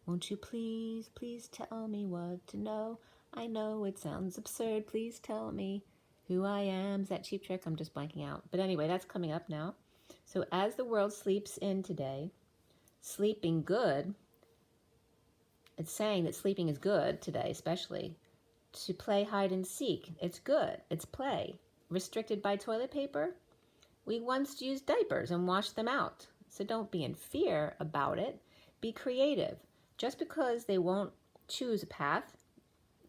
Won't you please, please tell me what to know? I know it sounds absurd. Please tell me who I am. Is that Cheap Trick? I'm just blanking out. But anyway, that's coming up now. So as the world sleeps in today, sleeping good, it's saying that sleeping is good today, especially. To play hide and seek, it's good, it's play. Restricted by toilet paper? We once used diapers and washed them out. So don't be in fear about it. Be creative. Just because they won't choose a path,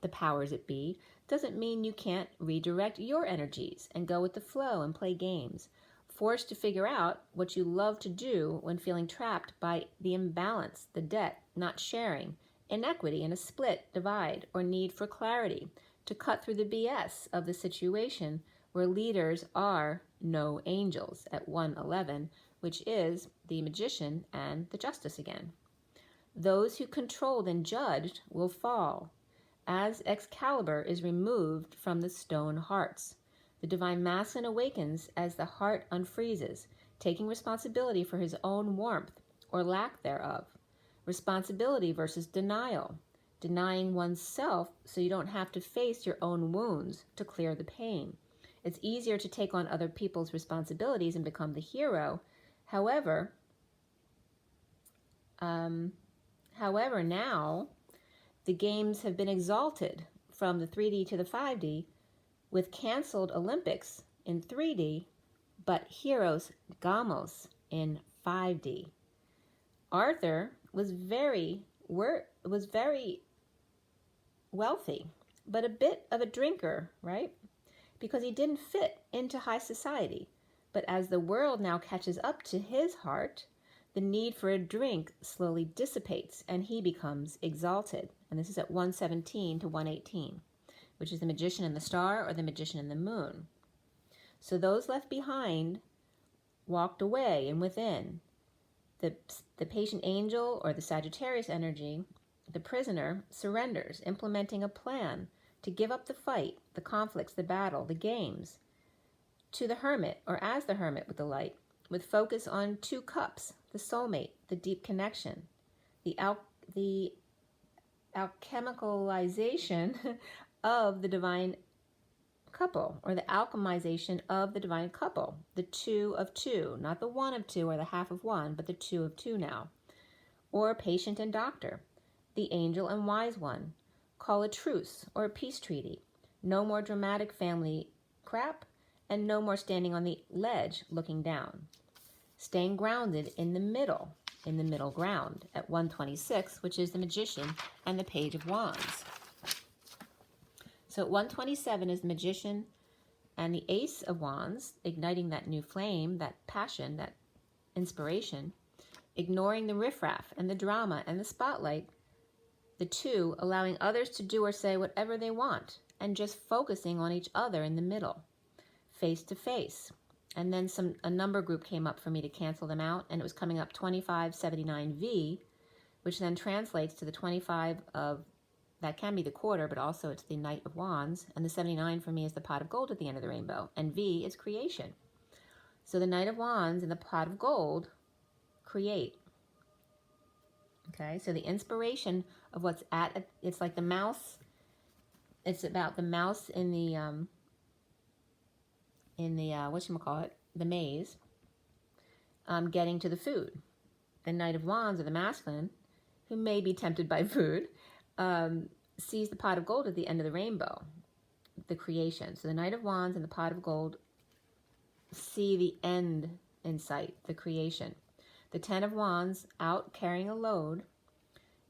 the powers that be, doesn't mean you can't redirect your energies and go with the flow and play games, forced to figure out what you love to do when feeling trapped by the imbalance, the debt, not sharing, inequity in a split, divide, or need for clarity to cut through the BS of the situation where leaders are no angels at 111, which is the Magician and the Justice again. Those who controlled and judged will fall, as Excalibur is removed from the stone hearts. The Divine Masculine awakens as the heart unfreezes, taking responsibility for his own warmth or lack thereof. Responsibility versus denial. Denying oneself so you don't have to face your own wounds to clear the pain. It's easier to take on other people's responsibilities and become the hero. However, now the games have been exalted from the 3D to the 5D with canceled Olympics in 3D, but heroes Gamos in 5D. Arthur was very wealthy, but a bit of a drinker, right? Because he didn't fit into high society. But as the world now catches up to his heart, the need for a drink slowly dissipates and he becomes exalted. And this is at 117 to 118, which is the Magician and the Star or the Magician and the Moon. So those left behind walked away and within. The patient angel or the Sagittarius energy, the prisoner, surrenders, implementing a plan to give up the fight, the conflicts, the battle, the games, to the hermit or as the hermit with the light, with focus on 2 cups, the soulmate, the deep connection, the alchemicalization of the divine couple, or the alchemization of the divine couple, the 2 of 2, not the 1 of 2 or the half of 1, but the 2 of 2 now, or patient and doctor, the angel and wise one. Call a truce or a peace treaty. No more dramatic family crap, and no more standing on the ledge looking down. Staying grounded in the middle ground at 126, which is the Magician and the Page of Wands. So at 127 is the Magician and the Ace of Wands, igniting that new flame, that passion, that inspiration, ignoring the riffraff and the drama and the spotlight, the 2 allowing others to do or say whatever they want, and just focusing on each other in the middle, face to face. And then a number group came up for me to cancel them out, and it was coming up 2579V, which then translates to the 25 of, that can be the quarter, but also it's the Knight of Wands, and the 79 for me is the pot of gold at the end of the rainbow, and V is creation. So the Knight of Wands and the pot of gold create. Okay, so the inspiration of what's it's like the mouse, it's about the mouse in the whatchamacallit, the maze, getting to the food. The Knight of Wands, or the masculine, who may be tempted by food, sees the pot of gold at the end of the rainbow, the creation. So the Knight of Wands and the pot of gold see the end in sight, the creation. The 10 of Wands out carrying a load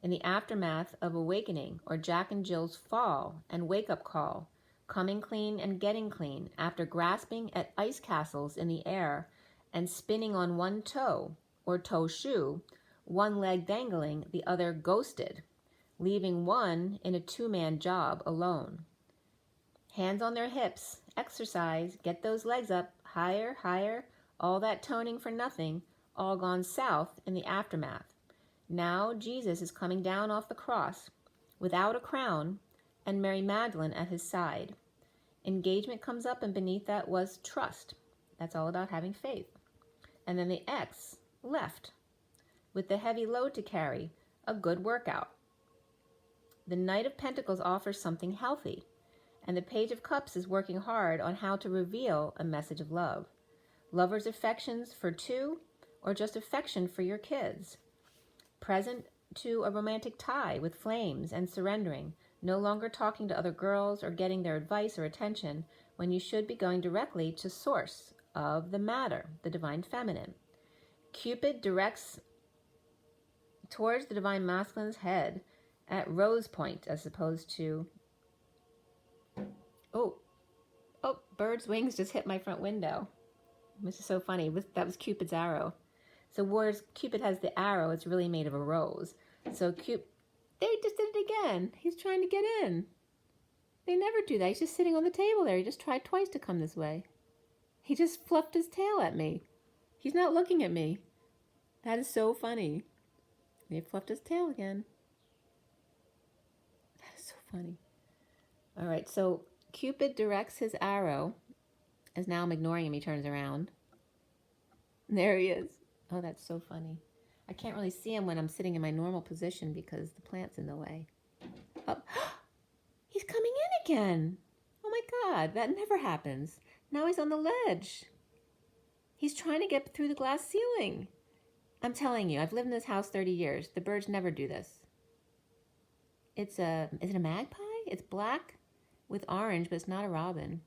in the aftermath of awakening, or Jack and Jill's fall and wake-up call, coming clean and getting clean after grasping at ice castles in the air and spinning on one toe, or toe shoe, one leg dangling, the other ghosted, leaving one in a 2-man job alone. Hands on their hips, exercise, get those legs up, higher, higher, all that toning for nothing, all gone south in the aftermath. Now Jesus is coming down off the cross without a crown and Mary Magdalene at his side. Engagement comes up, and beneath that was trust. That's all about having faith. And then the X, left, with the heavy load to carry, a good workout. The Knight of Pentacles offers something healthy, and the Page of Cups is working hard on how to reveal a message of love. Lovers' affections for 2, or just affection for your kids. Present to a romantic tie with flames and surrendering, no longer talking to other girls or getting their advice or attention when you should be going directly to source of the matter, the divine feminine. Cupid directs towards the divine masculine's head at Rose Point as opposed to Oh, oh, bird's wings just hit my front window. Which is so funny. That was Cupid's arrow. So whereas Cupid has the arrow, it's really made of a rose. So they just did it again. He's trying to get in. They never do that. He's just sitting on the table there. He just tried twice to come this way. He just fluffed his tail at me. He's not looking at me. That is so funny. He fluffed his tail again. That is so funny. All right, so Cupid directs his arrow. As now I'm ignoring him, he turns around. And there he is. Oh, that's so funny. I can't really see him when I'm sitting in my normal position because the plant's in the way. Oh, he's coming in again. Oh my God, that never happens. Now he's on the ledge. He's trying to get through the glass ceiling. I'm telling you, I've lived in this house 30 years. The birds never do this. Is it a magpie? It's black with orange, but it's not a robin.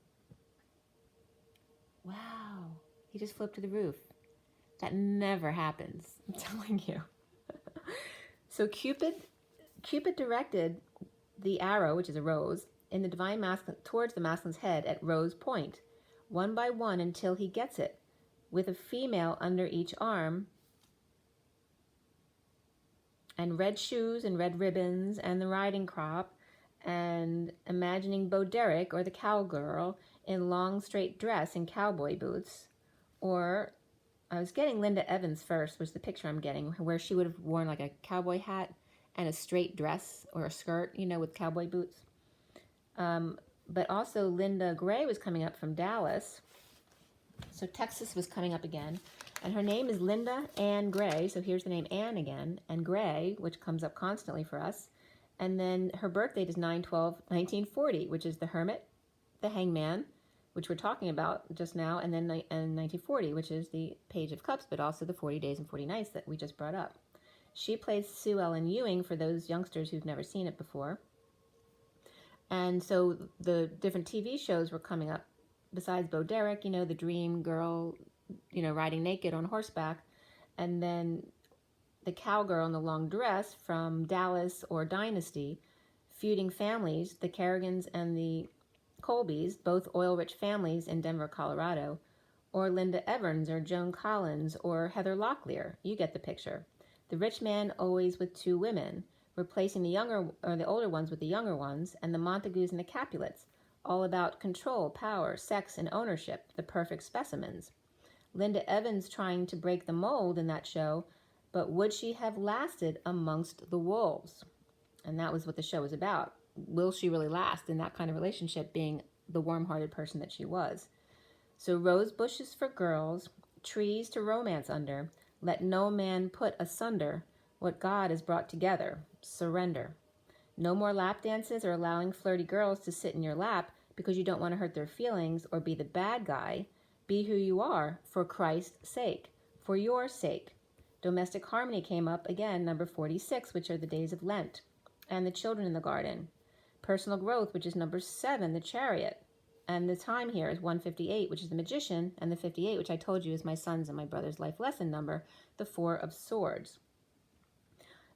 Wow. He just flipped to the roof. That never happens. I'm telling you. So Cupid directed the arrow, which is a rose, in the divine masculine towards the masculine's head at rose point, one by one until he gets it, with a female under each arm, and red shoes and red ribbons and the riding crop, and imagining Bo Derek or the cowgirl in long straight dress and cowboy boots. Or I was getting Linda Evans first, was the picture I'm getting, where she would have worn like a cowboy hat and a straight dress or a skirt, you know, with cowboy boots. But also Linda Gray was coming up from Dallas. So Texas was coming up again. And her name is Linda Ann Gray. So here's the name Ann again. And Gray, which comes up constantly for us. And then her birth date is 9/12/1940, which is the Hermit, the Hangman, which we're talking about just now, and then 1940, which is the Page of Cups, but also the 40 Days and 40 Nights that we just brought up. She plays Sue Ellen Ewing for those youngsters who've never seen it before. And so the different TV shows were coming up. Besides Bo Derek, you know, the dream girl, you know, riding naked on horseback. And then the cowgirl in the long dress from Dallas or Dynasty, feuding families, the Kerrigans and the Colbys, both oil-rich families in Denver, Colorado, or Linda Evans or Joan Collins or Heather Locklear. You get the picture. The rich man always with two women, replacing the younger or the older ones with the younger ones, and the Montagues and the Capulets, all about control, power, sex, and ownership, the perfect specimens. Linda Evans trying to break the mold in that show, but would she have lasted amongst the wolves? And that was what the show was about. Will she really last in that kind of relationship, being the warm-hearted person that she was? So rose bushes for girls, trees to romance under, let no man put asunder what God has brought together, surrender. No more lap dances or allowing flirty girls to sit in your lap because you don't want to hurt their feelings or be the bad guy. Be who you are for Christ's sake, for your sake. Domestic harmony came up again, number 46, which are the days of Lent, and the children in the garden. Personal growth, which is number 7, the chariot. And the time here is 158, which is the magician, and the 58, which I told you is my son's and my brother's life lesson number, the 4 of swords.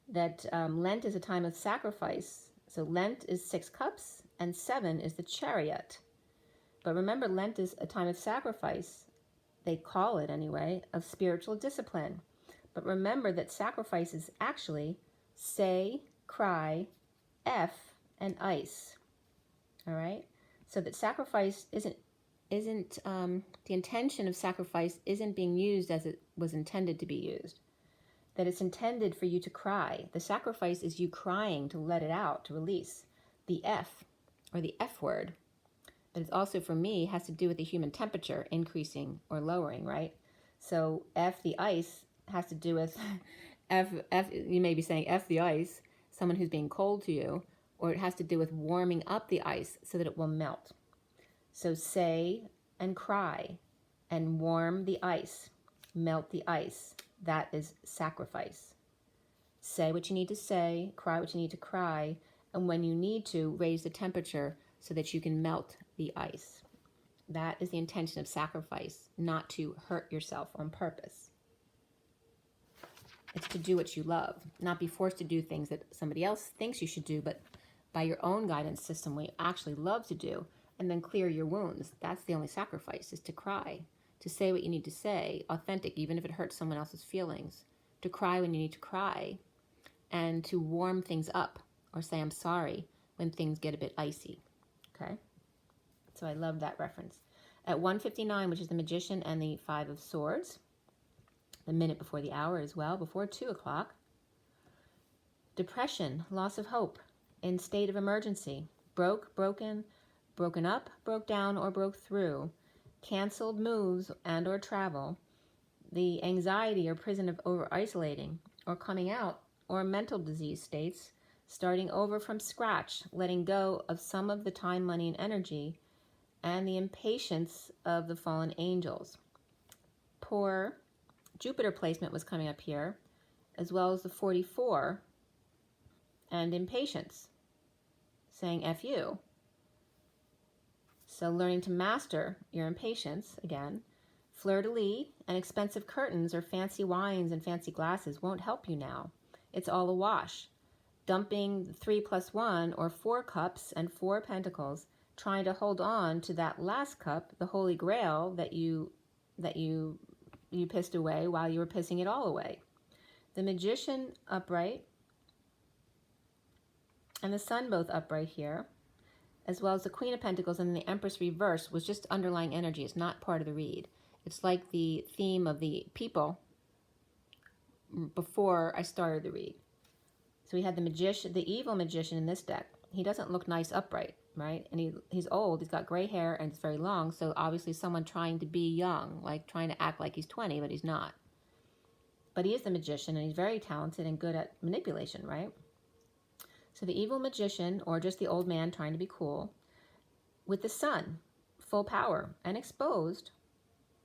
That Lent is a time of sacrifice. So Lent is 6 cups, and 7 is the chariot. But remember, Lent is a time of sacrifice. They call it, anyway, of spiritual discipline. But remember that sacrifice is actually say, cry, F, and ice. All right? So that sacrifice isn't the intention of sacrifice isn't being used as it was intended to be used. That it's intended for you to cry. The sacrifice is you crying to let it out, to release. The F, or the F word, but it's also, for me, has to do with the human temperature increasing or lowering, right? So F, the ice, has to do with F, you may be saying F the ice, someone who's being cold to you, or it has to do with warming up the ice so that it will melt. So say and cry and warm the ice, melt the ice. That is sacrifice. Say what you need to say, cry what you need to cry, and when you need to, raise the temperature so that you can melt the ice. That is the intention of sacrifice, not to hurt yourself on purpose. It's to do what you love, not be forced to do things that somebody else thinks you should do, but by your own guidance system, what you actually love to do. and then clear your wounds. That's the only sacrifice, is to cry, to say what you need to say, authentic, even if it hurts someone else's feelings, to cry when you need to cry, and to warm things up or say I'm sorry when things get a bit icy. Okay? So I love that reference. At 1:59, which is the Magician and the Five of Swords, the minute before the hour as well, before 2 o'clock, depression, loss of hope, in state of emergency, broken up, broke down, or broke through, canceled moves and or travel, the anxiety or prison of over-isolating or coming out, or mental disease states, starting over from scratch, letting go of some of the time, money, and energy, and the impatience of the fallen angels. Poor Jupiter placement was coming up here, as well as the 44, and impatience, saying F you. So learning to master your impatience, again, fleur-de-lis and expensive curtains or fancy wines and fancy glasses won't help you now. It's all a wash. Dumping 3 + 1 or 4 cups and 4 pentacles, trying to hold on to that last cup, the holy grail that you pissed away while you were pissing it all away. The Magician upright and the Sun both upright here, as well as the Queen of Pentacles and the Empress reverse, was just underlying energy. It's not part of the read. It's like the theme of the people before I started the read. So we had the Magician, the evil Magician in this deck. He doesn't look nice upright, right? And he's old, he's got gray hair, and it's very long, so obviously someone trying to be young, like trying to act like he's 20, but he's not. But he is the Magician, and he's very talented and good at manipulation, right? So the evil Magician, or just the old man trying to be cool, with the Sun, full power and exposed,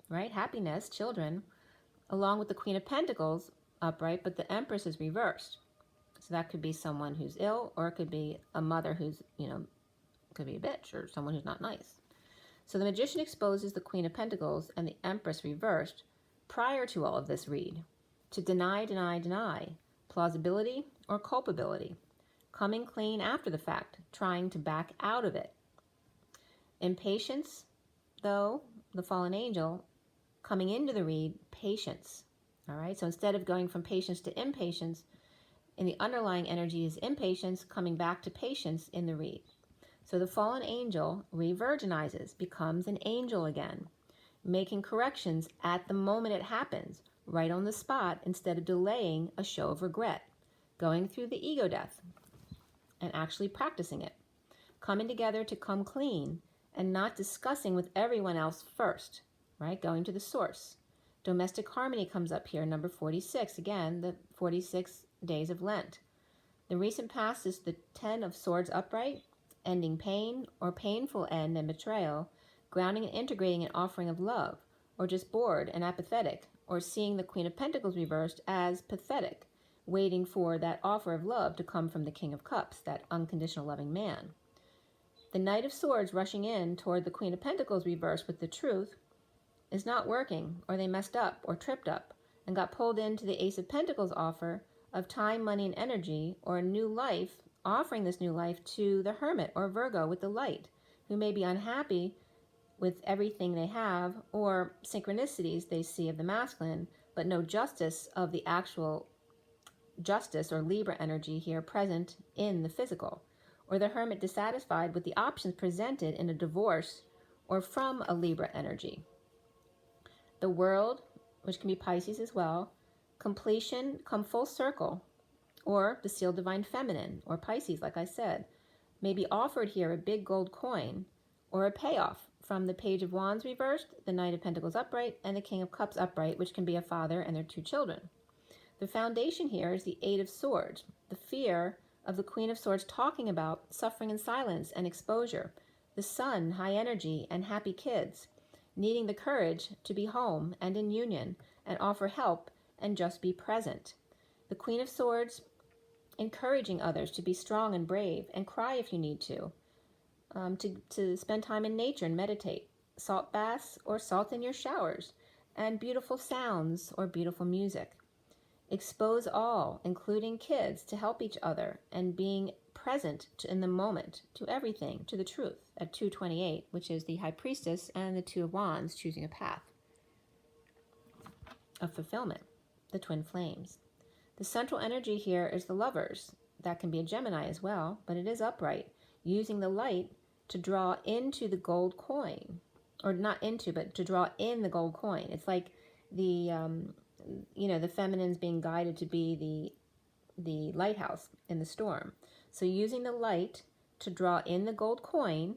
right? Happiness, children, along with the Queen of Pentacles upright, but the Empress is reversed. So that could be someone who's ill, or it could be a mother who's, could be a bitch, or someone who's not nice. So the Magician exposes the Queen of Pentacles and the Empress reversed prior to all of this read, to deny, plausibility or culpability, coming clean after the fact, trying to back out of it. Impatience, though, the fallen angel, coming into the read, patience. All right, so instead of going from patience to impatience, in the underlying energy is impatience, coming back to patience in the read. So the fallen angel re-virginizes, becomes an angel again, making corrections at the moment it happens, right on the spot, instead of delaying a show of regret, going through the ego death and actually practicing it, coming together to come clean and not discussing with everyone else first, right? Going to the source. Domestic harmony comes up here, number 46, again, the 46 days of Lent. The recent past is the 10 of Swords upright, ending pain or painful end and betrayal, grounding and integrating an offering of love, or just bored and apathetic, or seeing the Queen of Pentacles reversed as pathetic, waiting for that offer of love to come from the King of Cups, that unconditional loving man. The Knight of Swords rushing in toward the Queen of Pentacles reversed with the truth is not working, or they messed up or tripped up and got pulled into the Ace of Pentacles offer of time, money, and energy, or a new life, offering this new life to the Hermit or Virgo with the light, who may be unhappy with everything they have, or synchronicities they see of the masculine, but no justice of the actual justice or Libra energy here present in the physical, or the Hermit dissatisfied with the options presented in a divorce or from a Libra energy. The World, which can be Pisces as well, completion, come full circle, or the Sealed Divine Feminine, or Pisces, like I said, may be offered here a big gold coin, or a payoff from the Page of Wands reversed, the Knight of Pentacles upright, and the King of Cups upright, which can be a father and their 2 children. The foundation here is the 8 of Swords, the fear of the Queen of Swords talking about suffering in silence and exposure, the Sun, high energy, and happy kids, needing the courage to be home and in union and offer help and just be present. The Queen of Swords encouraging others to be strong and brave and cry if you need to spend time in nature and meditate, salt baths or salt in your showers, and beautiful sounds or beautiful music. Expose all, including kids, to help each other and being present in the moment, to everything, to the truth, at 228, which is the High Priestess and the Two of Wands choosing a path of fulfillment, the twin flames. The central energy here is the Lovers. That can be a Gemini as well, but it is upright, using the light to draw into the gold coin, or not into, but to draw in the gold coin. It's like the, the feminine's being guided to be the lighthouse in the storm. So using the light to draw in the gold coin,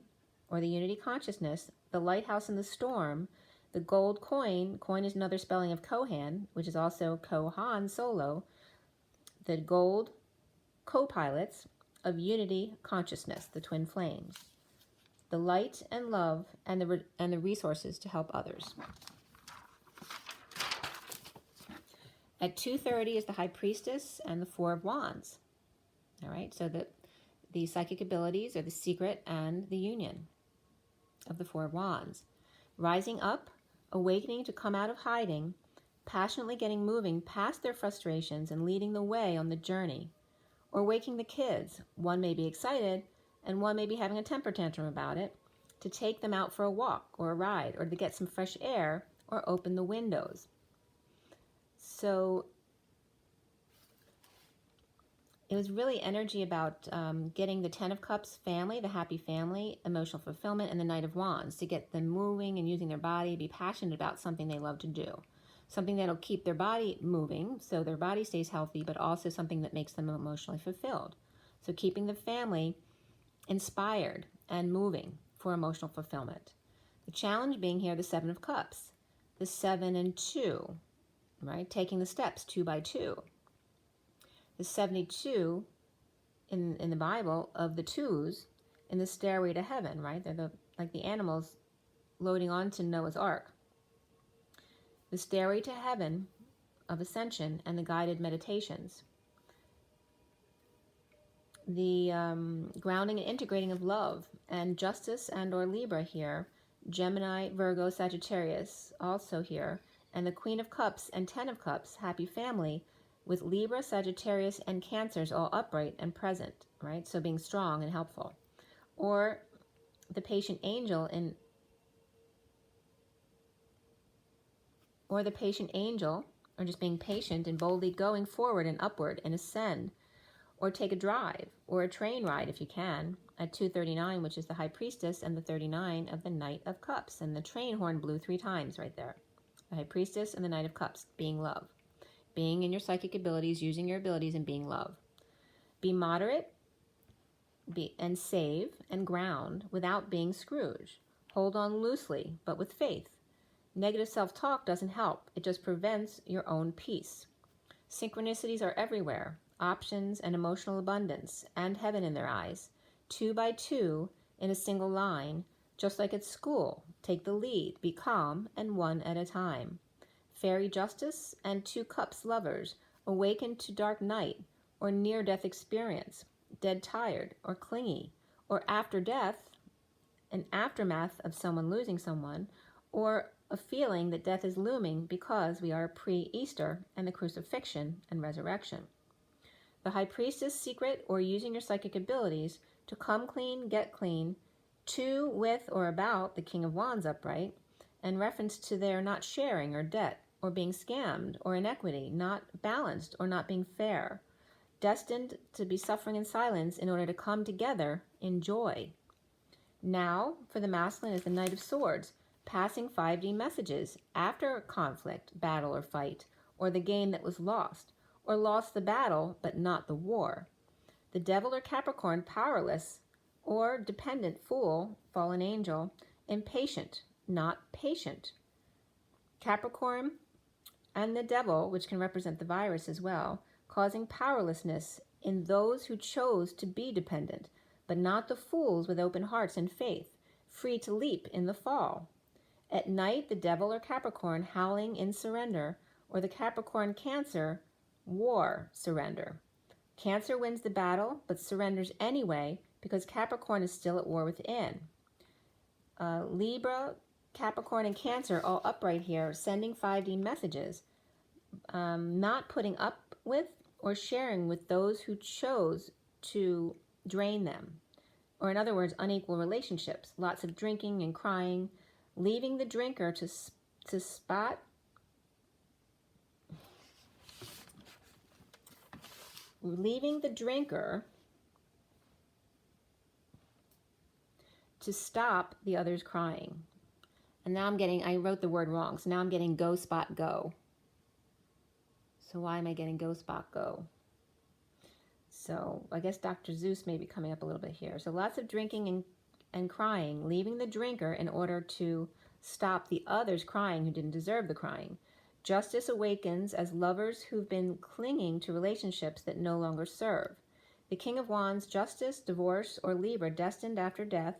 or the unity consciousness, the lighthouse in the storm, the gold coin is another spelling of Kohan, which is also Kohan solo, the gold co-pilots of unity consciousness, the twin flames, the light and love and the resources to help others. At 2:30 is the High Priestess and the Four of Wands. All right, so the psychic abilities are the secret and the union of the Four of Wands. Rising up, awakening to come out of hiding, passionately getting moving past their frustrations and leading the way on the journey. Or waking the kids. One may be excited and one may be having a temper tantrum about it, to take them out for a walk or a ride, or to get some fresh air or open the windows. So it was really energy about getting the Ten of Cups family, the happy family, emotional fulfillment, and the Knight of Wands, to get them moving and using their body, be passionate about something they love to do. Something that'll keep their body moving so their body stays healthy, but also something that makes them emotionally fulfilled. So keeping the family inspired and moving for emotional fulfillment. The challenge being here, the Seven of Cups, the 7 and 2, right? Taking the steps 2 by 2. The 72 in the Bible of the twos in the stairway to heaven, right? They're like the animals loading onto Noah's Ark. The stairway to heaven of Ascension and the guided meditations. The grounding and integrating of love and justice and or Libra here. Gemini, Virgo, Sagittarius also here. And the Queen of Cups and 10 of Cups, happy family, with Libra, Sagittarius, and Cancers all upright and present, right? So being strong and helpful. Or the patient angel or just being patient and boldly going forward and upward and ascend, or take a drive or a train ride if you can, at 2:39, which is the High Priestess, and the 39 of the Knight of Cups. And the train horn blew 3 times right there. The High Priestess and the Knight of Cups, being love. Being in your psychic abilities, using your abilities, and being love. Be moderate and save and ground without being Scrooge. Hold on loosely, but with faith. Negative self-talk doesn't help. It just prevents your own peace. Synchronicities are everywhere. Options and emotional abundance and heaven in their eyes. 2 by 2 in a single line, just like at school. Take the lead, be calm, and one at a time. Fairy justice and 2 cups lovers, awakened to dark night or near-death experience, dead tired or clingy, or after death, an aftermath of someone losing someone, or a feeling that death is looming because we are pre-Easter and the crucifixion and resurrection. The High Priestess secret, or using your psychic abilities to come clean, get clean, to, with, or about the King of Wands upright, and reference to their not sharing or debt, or being scammed, or inequity, not balanced, or not being fair, destined to be suffering in silence in order to come together in joy. Now, for the masculine is the Knight of Swords, passing 5D messages after a conflict, battle, or fight, or the game that was lost, or lost the battle but not the war. The Devil or Capricorn, powerless, or dependent, fool, fallen angel, impatient, not patient. Capricorn and the Devil, which can represent the virus as well, causing powerlessness in those who chose to be dependent, but not the fools with open hearts and faith, free to leap in the fall. At night, the Devil or Capricorn howling in surrender, or the Capricorn Cancer, war, surrender. Cancer wins the battle, but surrenders anyway because Capricorn is still at war within. Libra, Capricorn, and Cancer all upright here, sending 5D messages, not putting up with or sharing with those who chose to drain them. Or in other words, unequal relationships, lots of drinking and crying, leaving the drinker to stop the others crying. And now I wrote the word wrong, so now I'm getting go spot go. So why am I getting go spot go? So I guess Dr. Zeus may be coming up a little bit here. So lots of drinking and crying, leaving the drinker in order to stop the others crying who didn't deserve the crying. Justice awakens as lovers who've been clinging to relationships that no longer serve. The King of Wands, justice, divorce, or Libra destined after death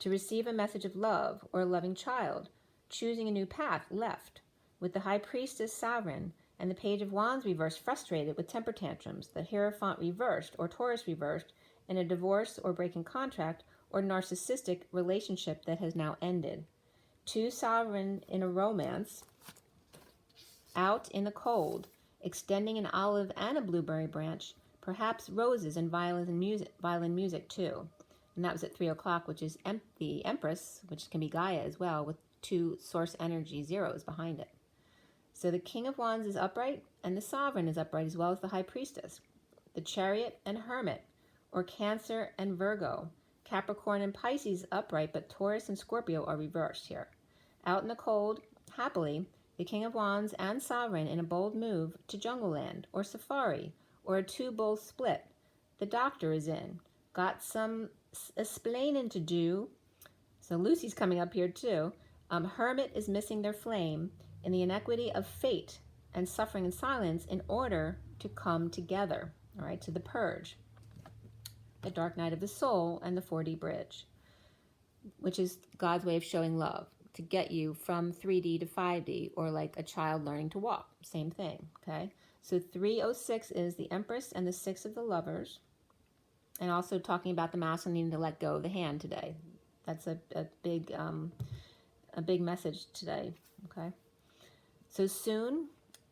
to receive a message of love or a loving child, choosing a new path left, with the High Priestess sovereign and the Page of Wands reversed, frustrated with temper tantrums, the Hierophant reversed or Taurus reversed in a divorce or breaking contract or narcissistic relationship that has now ended. Two sovereign in a romance, out in the cold, extending an olive and a blueberry branch, perhaps roses and violin music too. And that was at 3 o'clock, which is the Empress, which can be Gaia as well, with 2 source energy zeros behind it. So the King of Wands is upright, and the Sovereign is upright, as well as the High Priestess. The Chariot and Hermit, or Cancer and Virgo. Capricorn and Pisces upright, but Taurus and Scorpio are reversed here. Out in the cold, happily, the King of Wands and Sovereign in a bold move to Jungle Land, or Safari, or a 2-bull split. The Doctor is in. Got some explaining to do. So Lucy's coming up here too. Hermit is missing their flame in the inequity of fate and suffering in silence in order to come together, all right, to the purge, the dark night of the soul, and the 4D bridge, which is God's way of showing love, to get you from 3D to 5D, or like a child learning to walk, same thing, okay? So 306 is the Empress and the 6 of the Lovers, and also talking about the masculine needing to let go of the hand today. That's a big message today, okay? So soon,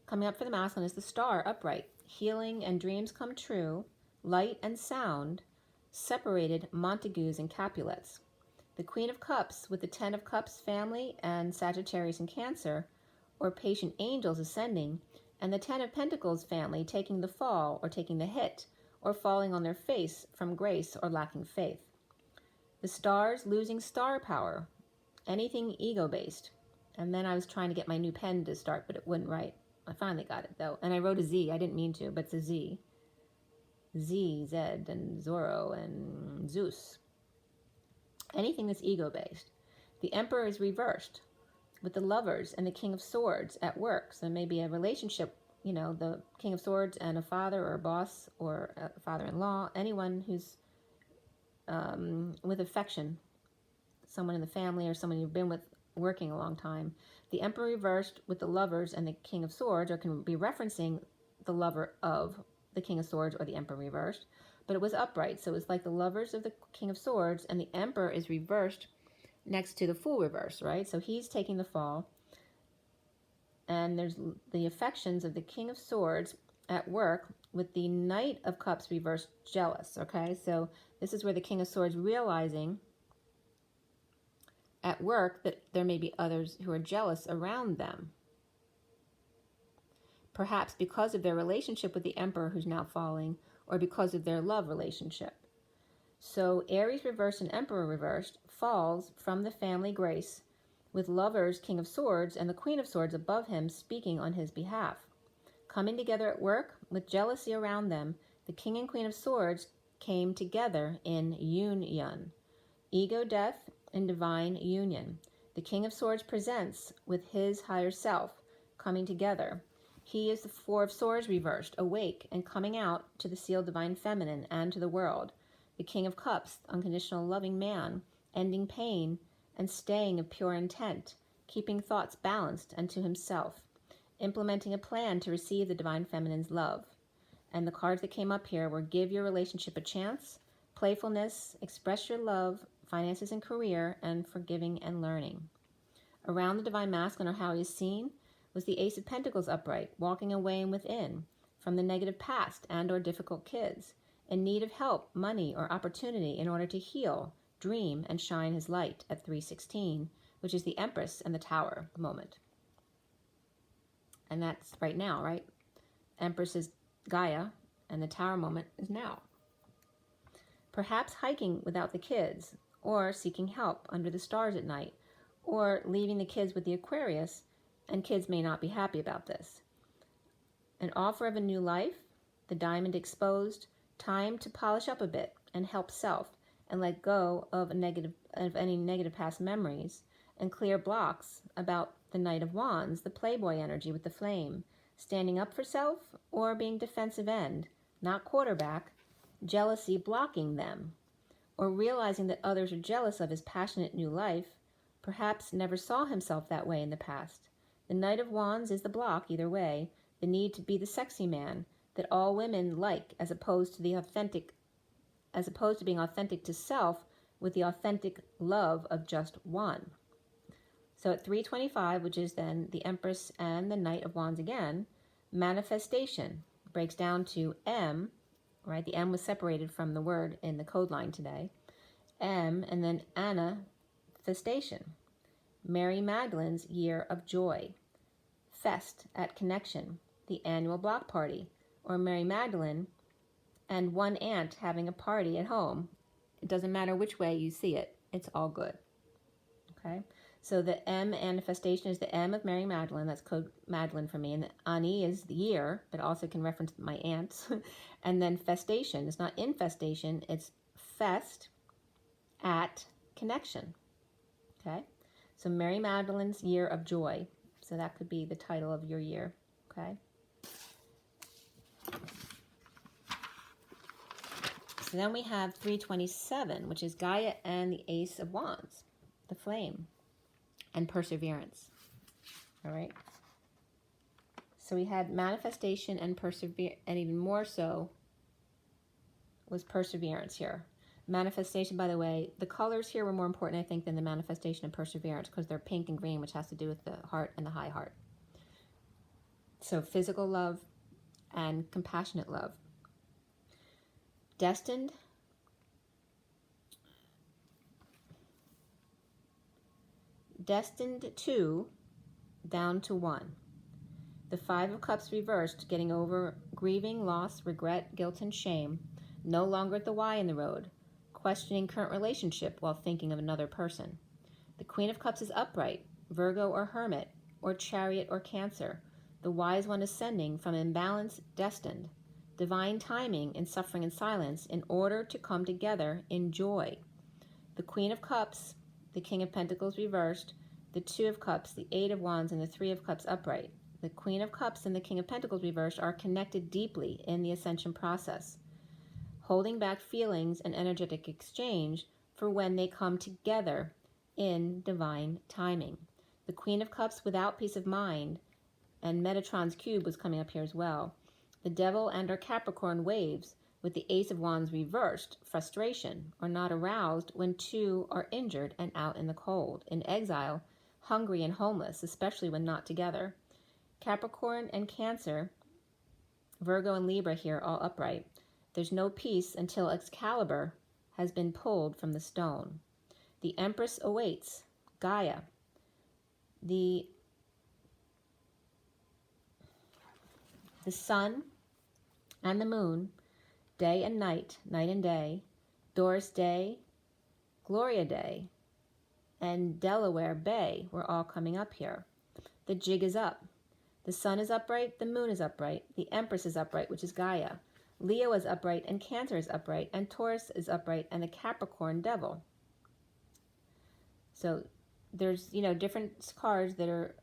coming up for the masculine is the Star, upright, healing and dreams come true, light and sound, separated Montagues and Capulets. The Queen of Cups with the 10 of Cups family and Sagittarius and Cancer, or patient angels ascending, and the 10 of Pentacles family taking the fall or taking the hit, or falling on their face from grace or lacking faith. The Stars losing star power, anything ego-based. And then I was trying to get my new pen to start, but it wouldn't write. I finally got it, though. And I wrote a Z. I didn't mean to, but it's a Z. Z, Zed, and Zorro, and Zeus. Anything that's ego-based. The Emperor is reversed with the Lovers and the King of Swords at work. So maybe a relationship, you know, the King of Swords and a father or a boss or a father-in-law, anyone who's with affection, someone in the family or someone you've been with working a long time. The Emperor reversed with the Lovers and the King of Swords, or can be referencing the lover of the King of Swords or the Emperor reversed, but it was upright, so it's like the Lovers of the King of Swords, and the Emperor is reversed next to the Fool reverse, right? So he's taking the fall, and there's the affections of the King of Swords at work with the Knight of Cups reversed, jealous, okay? So this is where the King of Swords realizing at work that there may be others who are jealous around them, perhaps because of their relationship with the Emperor who's now falling, or because of their love relationship. So Aries reversed and Emperor reversed falls from the family grace, with Lovers, King of Swords, and the Queen of Swords above him speaking on his behalf. Coming together at work with jealousy around them, the King and Queen of Swords came together in union. Ego death in divine union. The King of Swords presents with his higher self, coming together. He is the 4 of Swords reversed, awake and coming out to the sealed divine feminine and to the world. The King of Cups, unconditional loving man, ending pain and staying of pure intent, keeping thoughts balanced and to himself, implementing a plan to receive the divine feminine's love. And the cards that came up here were give your relationship a chance, playfulness, express your love, finances and career, and forgiving and learning. Around the divine masculine, or how he is seen, was the Ace of Pentacles upright, walking away and within from the negative past and or difficult kids, in need of help, money, or opportunity in order to heal, dream, and shine his light at 316, which is the Empress and the Tower moment. And that's right now, right? Empress is Gaia, and the Tower moment is now. Perhaps hiking without the kids, or seeking help under the stars at night, or leaving the kids with the Aquarius, and kids may not be happy about this. An offer of a new life, the Diamond exposed, time to polish up a bit and help self, and let go of any negative past memories, and clear blocks about the Knight of Wands, the Playboy energy with the flame, standing up for self or being defensive end, not quarterback, jealousy blocking them, or realizing that others are jealous of his passionate new life, perhaps never saw himself that way in the past. The Knight of Wands is the block either way, the need to be the sexy man that all women like, as opposed to being authentic to self with the authentic love of just one. So at 325, which is then the Empress and the Knight of Wands again, manifestation breaks down to M, right? The M was separated from the word in the code line today. M, and then Anna-festation. Mary Magdalene's Year of Joy. Fest at Connection, the annual block party, or Mary Magdalene and one aunt having a party at home. It doesn't matter which way you see it. It's all good. Okay? So the M manifestation is the M of Mary Magdalene. That's code Magdalene for me. And the Ani is the year, but also can reference my aunts. And then festation. It's not infestation. It's fest at connection. Okay? So Mary Magdalene's Year of Joy. So that could be the title of your year. Okay? So then we have 327, which is Gaia and the Ace of Wands, the flame, and perseverance. All right? So we had manifestation and perseverance, and even more so was perseverance here. Manifestation, by the way, the colors here were more important, I think, than the manifestation and perseverance because they're pink and green, which has to do with the heart and the high heart. So physical love and compassionate love. Destined. Destined to, down to 1. The 5 of Cups reversed, getting over grieving, loss, regret, guilt, and shame. No longer at the Y in the road. Questioning current relationship while thinking of another person. The Queen of Cups is upright, Virgo or Hermit, or Chariot or Cancer. The Wise One ascending from imbalance, destined. Divine timing in suffering and silence in order to come together in joy. The Queen of Cups, the King of Pentacles reversed, the 2 of Cups, the 8 of Wands, and the 3 of Cups upright. The Queen of Cups and the King of Pentacles reversed are connected deeply in the ascension process, holding back feelings and energetic exchange for when they come together in divine timing. The Queen of Cups without peace of mind, and Metatron's cube was coming up here as well. The Devil and or Capricorn waves with the Ace of Wands reversed, frustration, or not aroused when two are injured and out in the cold, in exile, hungry and homeless, especially when not together. Capricorn and Cancer, Virgo and Libra here all upright. There's no peace until Excalibur has been pulled from the stone. The Empress awaits, Gaia. The sun and the moon, day and night, night and day, Doris Day, Gloria Day, and Delaware Bay were all coming up here. The jig is up. The sun is upright, the moon is upright, the Empress is upright, which is Gaia. Leo is upright, and Cancer is upright, and Taurus is upright, and the Capricorn Devil. So there's, different cards that are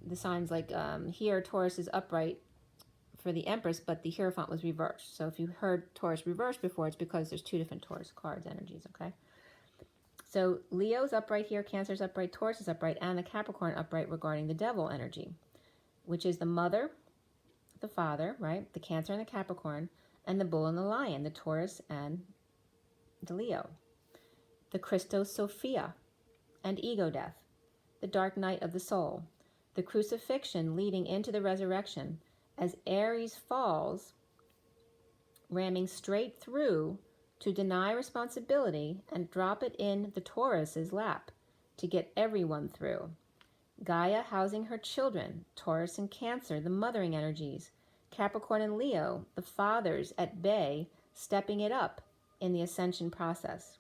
the signs like here Taurus is upright for the Empress, but the Hierophant was reversed. So if you heard Taurus reversed before, it's because there's 2 different Taurus cards, energies, okay? So Leo's upright here, Cancer's upright, Taurus is upright, and the Capricorn upright regarding the Devil energy, which is the Mother, the Father, right? The Cancer and the Capricorn, and the Bull and the Lion, the Taurus and the Leo. The Christos Sophia and Ego Death, the Dark Night of the Soul. the crucifixion leading into the resurrection, as Aries falls, ramming straight through to deny responsibility and drop it in the Taurus's lap to get everyone through. Gaia housing her children, Taurus and Cancer, the mothering energies, Capricorn and Leo, the fathers at bay, stepping it up in the ascension process.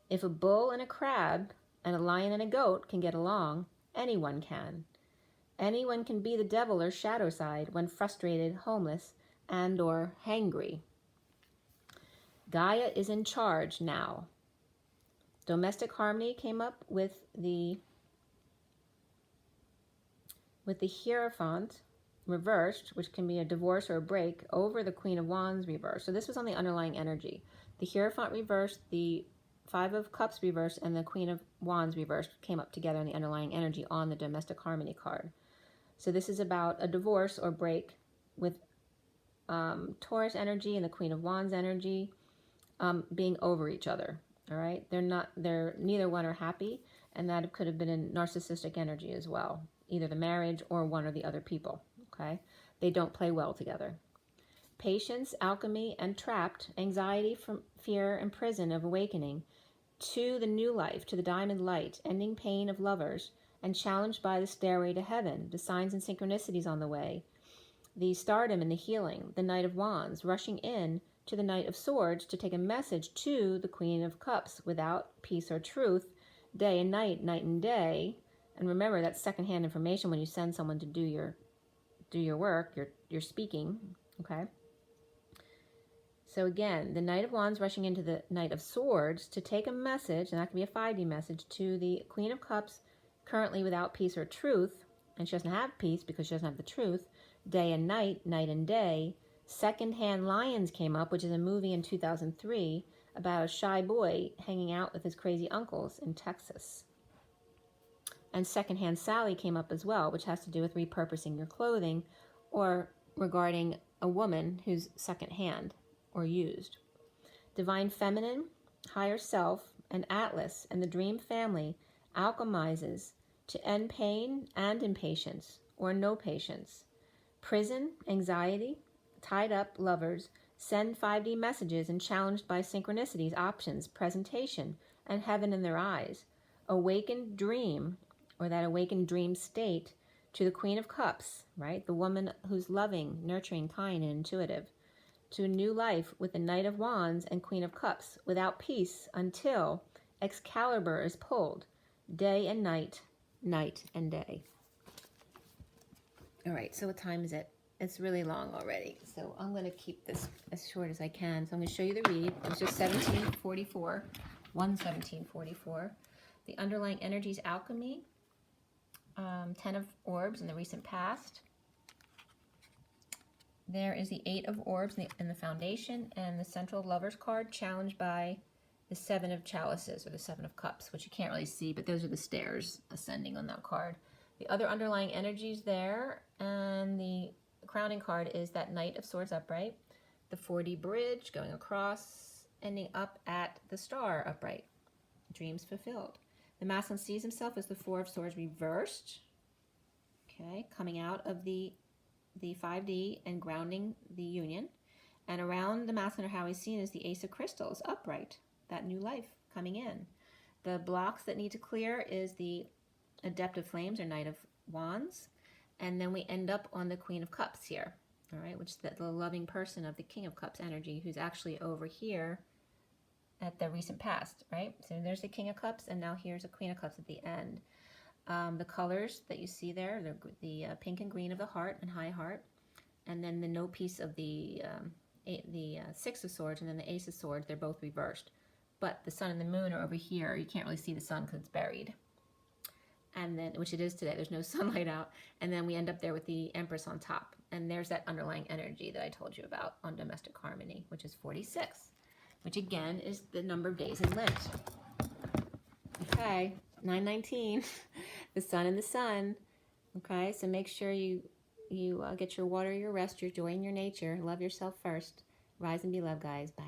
If a bull and a crab and a lion and a goat can get along, anyone can. Anyone can be the devil or shadow side when frustrated, homeless, and or hangry. Gaia is in charge now. Domestic harmony came up with the Hierophant reversed, which can be a divorce or a break, over the Queen of Wands reversed. So this was on the underlying energy. The Hierophant reversed, the Five of Cups reversed, and the Queen of Wands reversed came up together in the underlying energy on the domestic harmony card. So this is about a divorce or break with Taurus energy and the Queen of Wands energy being over each other. All right, they're neither one are happy, and that could have been a narcissistic energy as well, either the marriage or one or the other people. Okay, they don't play well together. Patience, alchemy, and trapped, anxiety from fear and prison of awakening to the new life, to the diamond light, ending pain of lovers, and challenged by the stairway to heaven, the signs and synchronicities on the way, the stardom and the healing, the Knight of Wands, rushing in to the Knight of Swords to take a message to the Queen of Cups without peace or truth, day and night, night and day. And remember, that's secondhand information when you send someone to do your work, you're speaking, okay? So again, the Knight of Wands rushing into the Knight of Swords to take a message, and that can be a 5D message, to the Queen of Cups, currently without peace or truth, and she doesn't have peace because she doesn't have the truth, day and night, night and day. Secondhand Lions came up, which is a movie in 2003 about a shy boy hanging out with his crazy uncles in Texas. And Secondhand Sally came up as well, which has to do with repurposing your clothing or regarding a woman who's secondhand or used. Divine Feminine, Higher Self, and Atlas and the Dream Family alchemizes to end pain and impatience or no patience. Prison, anxiety, tied up lovers send 5D messages and challenged by synchronicities, options, presentation, and heaven in their eyes. Awakened dream, or that awakened dream state, to the Queen of Cups, right? The woman who's loving, nurturing, kind, and intuitive. To a new life with the Knight of Wands and Queen of Cups, without peace until Excalibur is pulled. Day and night, night and day. All right, so what time is it? It's really long already, so I'm going to keep this as short as I can. So I'm going to show you the read. It was just 1744, 11744. The underlying energies, alchemy, 10 of orbs in the recent past. There is the 8 of orbs in the foundation, and the central lovers card challenged by the 7 of chalices, or the 7 of cups, which you can't really see, but those are the stairs ascending on that card. The other underlying energies there, and the crowning card is that Knight of Swords upright, the 4D bridge going across, ending up at the star upright. Dreams fulfilled. The masculine sees himself as the 4 of Swords reversed, okay, coming out of the 5D and grounding the union. And around the masculine, or how he's seen, is the Ace of Crystals upright, that new life coming in. The blocks that need to clear is the Adept of Flames, or Knight of Wands. And then we end up on the Queen of Cups here, all right, which is the loving person of the King of Cups energy, who's actually over here at the recent past, right? So there's the King of Cups, and now here's a Queen of Cups at the end. The colors that you see there, the pink and green of the heart and high heart, and then the no piece of the 6 of Swords, and then the Ace of Swords. They're both reversed. But the sun and the moon are over here. You can't really see the sun because it's buried. And then, which it is today, there's no sunlight out. And then we end up there with the Empress on top. And there's that underlying energy that I told you about on domestic harmony, which is 46, which again is the number of days in Lent. Okay, 919, the sun and the sun. Okay, so make sure you get your water, your rest, your joy in your nature. Love yourself first. Rise and be loved, guys. Bye.